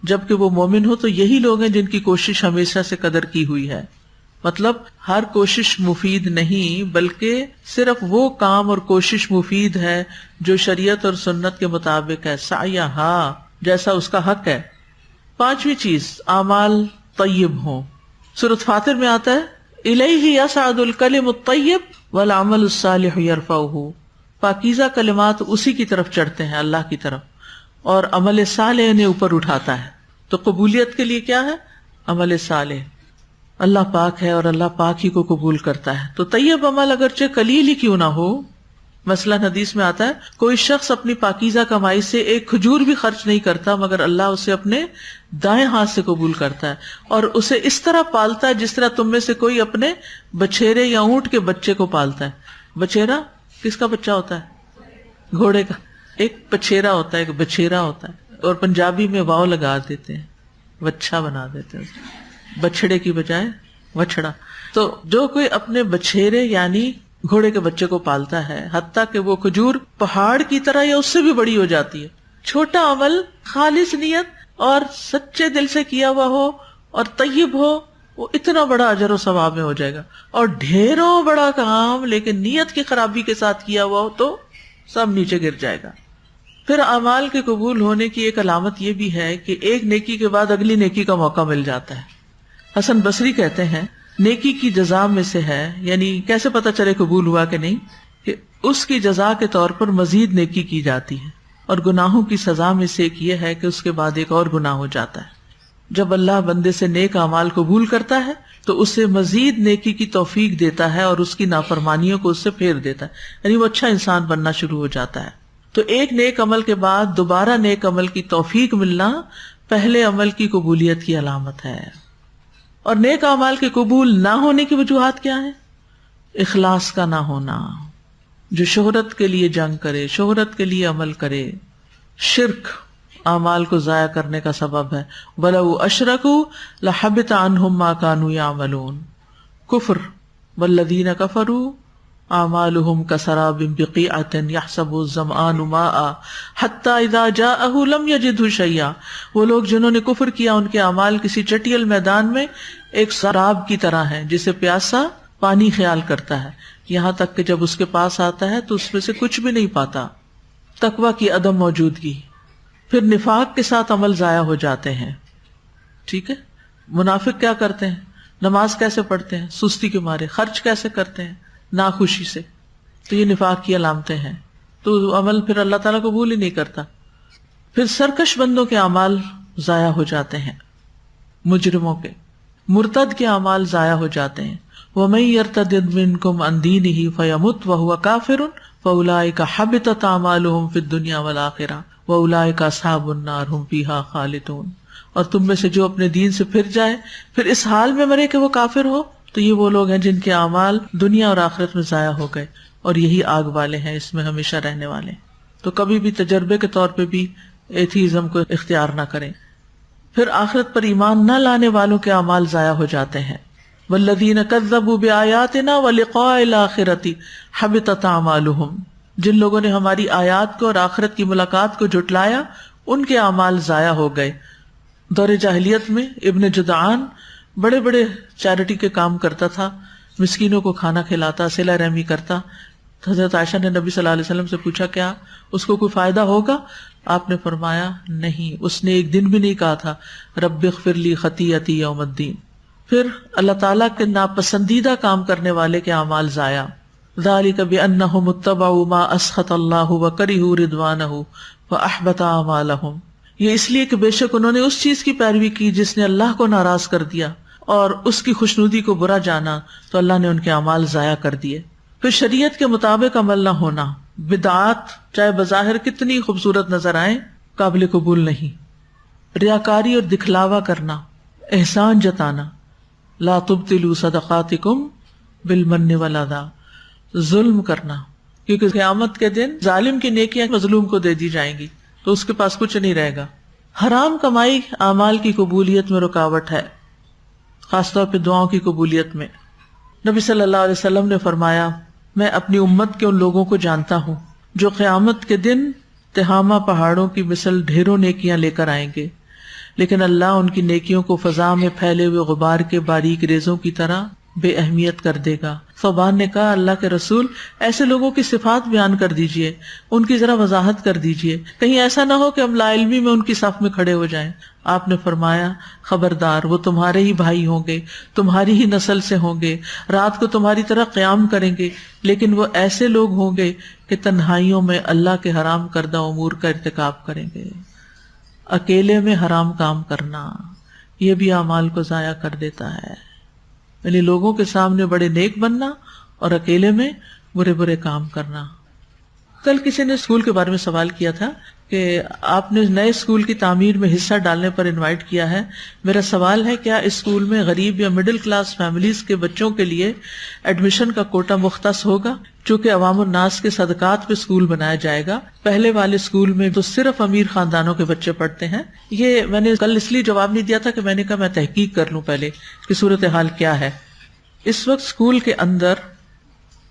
جبکہ وہ مومن ہو، تو یہی لوگ ہیں جن کی کوشش ہمیشہ سے قدر کی ہوئی ہے. مطلب ہر کوشش مفید نہیں، بلکہ صرف وہ کام اور کوشش مفید ہے جو شریعت اور سنت کے مطابق ہے، سعیہا، جیسا اس کا حق ہے. پانچویں چیز، اعمال طیب ہوں. سورۃ فاطر میں آتا ہے الیہ یصعد الکلم الطیب والعمل الصالح یرفعہ، پاکیزہ کلمات اسی کی طرف چڑھتے ہیں، اللہ کی طرف، اور عمل صالح انہیں اوپر اٹھاتا ہے. تو قبولیت کے لیے کیا ہے؟ عمل صالح. اللہ پاک ہے اور اللہ پاک ہی کو قبول کرتا ہے. تو طیب عمل اگرچہ قلیل ہی کیوں نہ ہو، مثلا حدیث میں آتا ہے کوئی شخص اپنی پاکیزہ کمائی سے ایک کھجور بھی خرچ نہیں کرتا مگر اللہ اسے اپنے دائیں ہاتھ سے قبول کرتا ہے اور اسے اس طرح پالتا ہے جس طرح تم میں سے کوئی اپنے بچھیرے یا اونٹ کے بچے کو پالتا ہے. بچھیرا کس کا بچہ ہوتا ہے؟ گھوڑے کا. ایک پچھیرا ہوتا ہے، ایک بچھیرا ہوتا ہے، اور پنجابی میں واو لگا دیتے ہیں، وچھا بنا دیتے ہیں، بچھڑے کی بجائے وچھڑا. تو جو کوئی اپنے بچھیرے یعنی گھوڑے کے بچے کو پالتا ہے، حتیٰ کہ وہ کھجور پہاڑ کی طرح یا اس سے بھی بڑی ہو جاتی ہے، چھوٹا عمل خالص نیت اور سچے دل سے کیا ہوا ہو اور طیب ہو، وہ اتنا بڑا اجر و ثواب میں ہو جائے گا. اور ڈھیروں بڑا کام لیکن نیت کی خرابی کے ساتھ کیا ہوا ہو تو سب نیچے گر جائے گا. پھر اعمال کے قبول ہونے کی ایک علامت یہ بھی ہے کہ ایک نیکی کے بعد اگلی نیکی کا موقع مل جاتا ہے. حسن بصری کہتے ہیں نیکی کی جزا میں سے ہے، یعنی کیسے پتہ چلے قبول ہوا کہ نہیں، کہ اس کی جزا کے طور پر مزید نیکی کی جاتی ہے، اور گناہوں کی سزا میں سے ایک یہ ہے کہ اس کے بعد ایک اور گناہ ہو جاتا ہے. جب اللہ بندے سے نیک اعمال قبول کرتا ہے تو اسے مزید نیکی کی توفیق دیتا ہے اور اس کی نافرمانیوں کو اس سے پھیر دیتا ہے، یعنی وہ اچھا انسان بننا شروع ہو جاتا ہے. تو ایک نیک عمل کے بعد دوبارہ نیک عمل کی توفیق ملنا پہلے عمل کی قبولیت کی علامت ہے. اور نیک اعمال کے قبول نہ ہونے کی وجوہات کیا ہیں؟ اخلاص کا نہ ہونا، جو شہرت کے لیے جنگ کرے، شہرت کے لیے عمل کرے. شرک اعمال کو ضائع کرنے کا سبب ہے. وَلَوْ أَشْرَكُوا لَحَبِطَ عَنْهُمْ مَا كَانُوا يَعْمَلُونَ. کفر وَالَّذِينَ كَفَرُوا اعمالهم كسراب بقيعة يحسبه الظمآن ماء حتى اذا جاءه لم يجده شيئا. وہ لوگ جنہوں نے کفر کیا ان کے اعمال کسی چٹیل میدان میں ایک سراب کی طرح ہیں جسے پیاسا پانی خیال کرتا ہے، یہاں تک کہ جب اس کے پاس آتا ہے تو اس میں سے کچھ بھی نہیں پاتا. تقوی کی عدم موجودگی. پھر نفاق کے ساتھ عمل ضائع ہو جاتے ہیں. ٹھیک ہے، منافق کیا کرتے ہیں؟ نماز کیسے پڑھتے ہیں؟ سستی کے مارے. خرچ کیسے کرتے ہیں؟ ناخوشی سے. تو یہ نفاق کی علامتیں ہیں. تو عمل پھر اللہ تعالیٰ قبول ہی نہیں کرتا. پھر سرکش بندوں کے اعمال ضائع ہو جاتے ہیں، مجرموں کے. مرتد کے اعمال ضائع ہو جاتے ہیں. وَمَن يَرْتَدِدْ مِنْكُمْ عَنْ دِينِهِ فَيَمُتْ وَهُوَ كَافِرٌ فَأُولَٰئِكَ حَبِطَتْ أَعْمَالُهُمْ فِي الدُّنْيَا وَالْآخِرَةِ وَأُولَٰئِكَ أَصْحَابُ النَّارِ هُمْ فِيهَا خَالِدُونَ. اور تم میں سے جو اپنے دین سے پھر جائے پھر اس حال میں مرے کہ وہ کافر ہو تو یہ وہ لوگ ہیں جن کے اعمال دنیا اور آخرت میں ضائع ہو گئے اور یہی آگ والے ہیں، اس میں ہمیشہ رہنے والے ہیں. تو کبھی بھی تجربے کے طور پہ بھی ایتھیزم کو اختیار نہ کریں. پھر آخرت پر ایمان نہ لانے والوں کے اعمال ضائع ہو جاتے ہیں. والذین کذبوا بآیاتنا ولقاء الآخرۃ حبطت اعمالهم. جن لوگوں نے ہماری آیات کو اور آخرت کی ملاقات کو جھٹلایا ان کے اعمال ضائع ہو گئے. دور جاہلیت میں ابن جدعان بڑے بڑے چیریٹی کے کام کرتا تھا، مسکینوں کو کھانا کھلاتا، صلہ رحمی کرتا. حضرت عائشہ نے نبی صلی اللہ علیہ وسلم سے پوچھا کیا اس کو کوئی فائدہ ہوگا؟ آپ نے فرمایا نہیں، اس نے ایک دن بھی نہیں کہا تھا رب اغفر لی خطیئتی یوم الدین. پھر اللہ تعالیٰ کے ناپسندیدہ کام کرنے والے کے اعمال ضائع. ذالک بانہم اتبعوا ما اسخط اللہ وکرہوا رضوانہ فاحبط اعمالہم. یہ اس لیے کہ بے شک انہوں نے اس چیز کی پیروی کی جس نے اللہ کو ناراض کر دیا اور اس کی خوشنودی کو برا جانا تو اللہ نے ان کے اعمال ضائع کر دیے. پھر شریعت کے مطابق عمل نہ ہونا. بدعات چاہے بظاہر کتنی خوبصورت نظر آئیں قابل قبول نہیں. ریاکاری اور دکھلاوا کرنا، احسان جتانا. لا تبطلوا صدقاتکم بالمن والاذی. ظلم کرنا، کیونکہ قیامت کے دن ظالم کی نیکیاں مظلوم کو دے دی جائیں گی تو اس کے پاس کچھ نہیں رہے گا. حرام کمائی اعمال کی قبولیت میں رکاوٹ ہے، خاص طور پہ دعاؤں کی قبولیت میں. نبی صلی اللہ علیہ وسلم نے فرمایا میں اپنی امت کے ان لوگوں کو جانتا ہوں جو قیامت کے دن تہامہ پہاڑوں کی مثل ڈھیروں نیکیاں لے کر آئیں گے، لیکن اللہ ان کی نیکیوں کو فضا میں پھیلے ہوئے غبار کے باریک ریزوں کی طرح بے اہمیت کر دے گا۔ ثوبان نے کہا اللہ کے رسول ایسے لوگوں کی صفات بیان کر دیجئے، ان کی ذرا وضاحت کر دیجئے، کہیں ایسا نہ ہو کہ ہم لا علمی میں ان کی صف میں کھڑے ہو جائیں۔ آپ نے فرمایا خبردار، وہ تمہارے ہی بھائی ہوں گے، تمہاری ہی نسل سے ہوں گے، رات کو تمہاری طرح قیام کریں گے، لیکن وہ ایسے لوگ ہوں گے کہ تنہائیوں میں اللہ کے حرام کردہ امور کا ارتکاب کریں گے۔ اکیلے میں حرام کام کرنا یہ بھی اعمال کو ضائع کر دیتا ہے، یعنی لوگوں کے سامنے بڑے نیک بننا اور اکیلے میں برے برے کام کرنا۔ کل کسی نے اسکول کے بارے میں سوال کیا تھا کہ آپ نے نئے اسکول کی تعمیر میں حصہ ڈالنے پر انوائٹ کیا ہے، میرا سوال ہے کیا اس اسکول میں غریب یا مڈل کلاس فیملیز کے بچوں کے لیے ایڈمیشن کا کوٹا مختص ہوگا؟ چونکہ عوام الناس کے صدقات پہ اسکول بنایا جائے گا، پہلے والے اسکول میں تو صرف امیر خاندانوں کے بچے پڑھتے ہیں۔ یہ میں نے کل اس لیے جواب نہیں دیا تھا کہ میں نے کہا میں تحقیق کر لوں پہلے کہ صورتحال کیا ہے۔ اس وقت اسکول کے اندر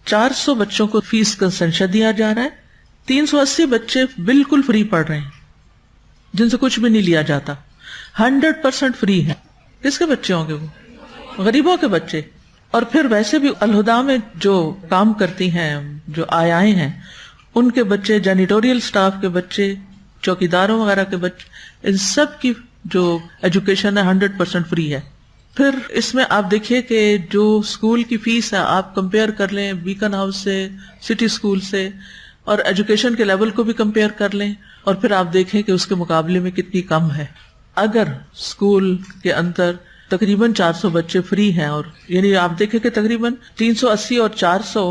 400 بچوں کو فیس کنسیشن دیا جا رہا ہے، 380 بچے بالکل فری پڑھ رہے ہیں جن سے کچھ بھی نہیں لیا جاتا، 100% فری ہے۔ کس کے بچے ہوں گے؟ وہ غریبوں کے بچے۔ اور پھر ویسے بھی الہدا میں جو کام کرتی ہیں، جو آئے ہیں، ان کے بچے، جینیٹوریل سٹاف کے بچے، چوکیداروں وغیرہ کے بچے، ان سب کی جو ایجوکیشن ہے 100% فری ہے۔ پھر اس میں آپ دیکھیے کہ جو اسکول کی فیس ہے آپ کمپیئر کر لیں بیکن ہاؤس سے، سٹی اسکول سے، اور ایجوکیشن کے لیول کو بھی کمپیئر کر لیں، اور پھر آپ دیکھیں کہ اس کے مقابلے میں کتنی کم ہے۔ اگر اسکول کے اندر تقریباً 400 بچے فری ہیں، اور یعنی آپ دیکھیں کہ تقریباً 380 اور 400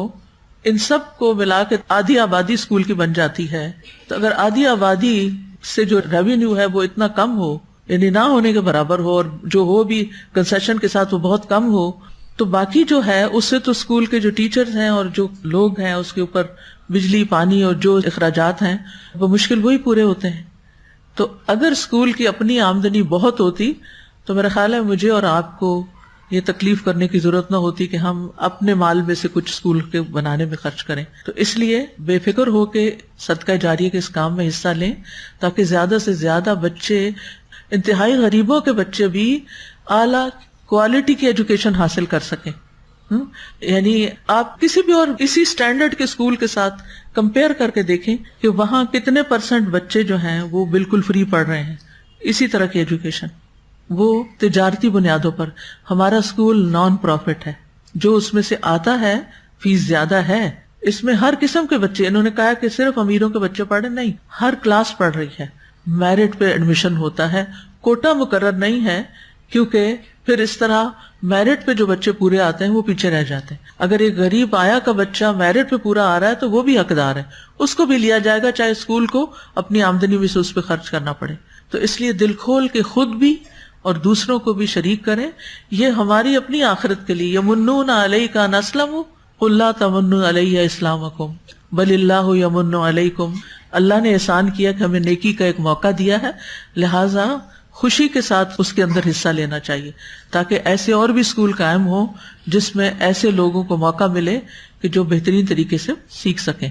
ان سب کو ملا کے آدھی آبادی اسکول کی بن جاتی ہے، تو اگر آدھی آبادی سے جو ریونیو ہے وہ اتنا کم ہو، یعنی نہ ہونے کے برابر ہو، اور جو ہو بھی کنسیشن کے ساتھ وہ بہت کم ہو، تو باقی جو ہے اس سے تو اسکول کے جو ٹیچرز ہیں اور جو لوگ ہیں اس کے اوپر بجلی، پانی اور جو اخراجات ہیں وہ مشکل وہی پورے ہوتے ہیں۔ تو اگر اسکول کی اپنی آمدنی بہت ہوتی تو میرا خیال ہے مجھے اور آپ کو یہ تکلیف کرنے کی ضرورت نہ ہوتی کہ ہم اپنے مال میں سے کچھ اسکول کے بنانے میں خرچ کریں۔ تو اس لیے بے فکر ہو کے صدقہ جاریہ کے اس کام میں حصہ لیں تاکہ زیادہ سے زیادہ بچے، انتہائی غریبوں کے بچے بھی اعلیٰ کوالٹی کی ایجوکیشن حاصل کر سکیں۔ یعنی آپ کسی بھی اور اسی سٹینڈرڈ کے اسکول کے ساتھ کمپیئر کر کے دیکھیں کہ وہاں کتنے % بچے جو ہیں وہ بالکل فری پڑھ رہے ہیں اسی طرح کی ایجوکیشن، وہ تجارتی بنیادوں پر۔ ہمارا اسکول نان پروفٹ ہے، جو اس میں سے آتا ہے فیس زیادہ ہے، اس میں ہر قسم کے بچے، انہوں نے کہا کہ صرف امیروں کے بچے پڑھے نہیں، ہر کلاس پڑھ رہی ہے، میرٹ پہ ایڈمیشن ہوتا ہے، کوٹا مقرر نہیں ہے، کیونکہ پھر اس طرح میرٹ پہ جو بچے پورے آتے ہیں وہ پیچھے رہ جاتے ہیں۔ اگر ایک غریب آیا کا بچہ میرٹ پہ پورا آ رہا ہے تو وہ بھی حقدار ہے، اس کو بھی لیا جائے گا، چاہے اسکول کو اپنی آمدنی میں سے اس پہ خرچ کرنا پڑے۔ تو اس لیے دل کھول کے خود بھی اور دوسروں کو بھی شریک کریں، یہ ہماری اپنی آخرت کے لیے۔ یمنون علیک ان اسلموا قل لا تمنوا علی اسلامکم بل اللہ یمن علیکم۔ اللہ نے احسان کیا کہ ہمیں نیکی کا ایک موقع دیا ہے، لہٰذا خوشی کے ساتھ اس کے اندر حصہ لینا چاہیے تاکہ ایسے اور بھی اسکول قائم ہوں جس میں ایسے لوگوں کو موقع ملے کہ جو بہترین طریقے سے سیکھ سکیں۔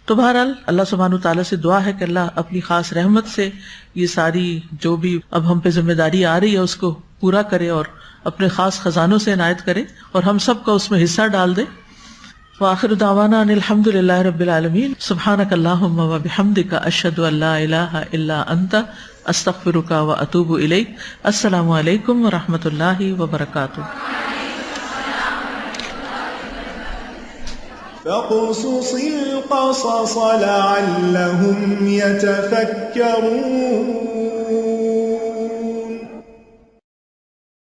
تو بہرحال اللہ سبحانہ تعالیٰ سے دعا ہے کہ اللہ اپنی خاص رحمت سے یہ ساری جو بھی اب ہم پہ ذمہ داری آ رہی ہے اس کو پورا کرے اور اپنے خاص خزانوں سے عنایت کرے اور ہم سب کا اس میں حصہ ڈال دے۔ وآخر دعوانا ان الحمد للہ رب العالمین۔ سبحانک اللہم وبحمدک، اشہد ان لا الہ الا انت، استغفرک واتوب الیک۔ السلام علیکم ورحمۃ اللہ وبرکاتہ۔ فاقصص القصص لعلهم يتفكرون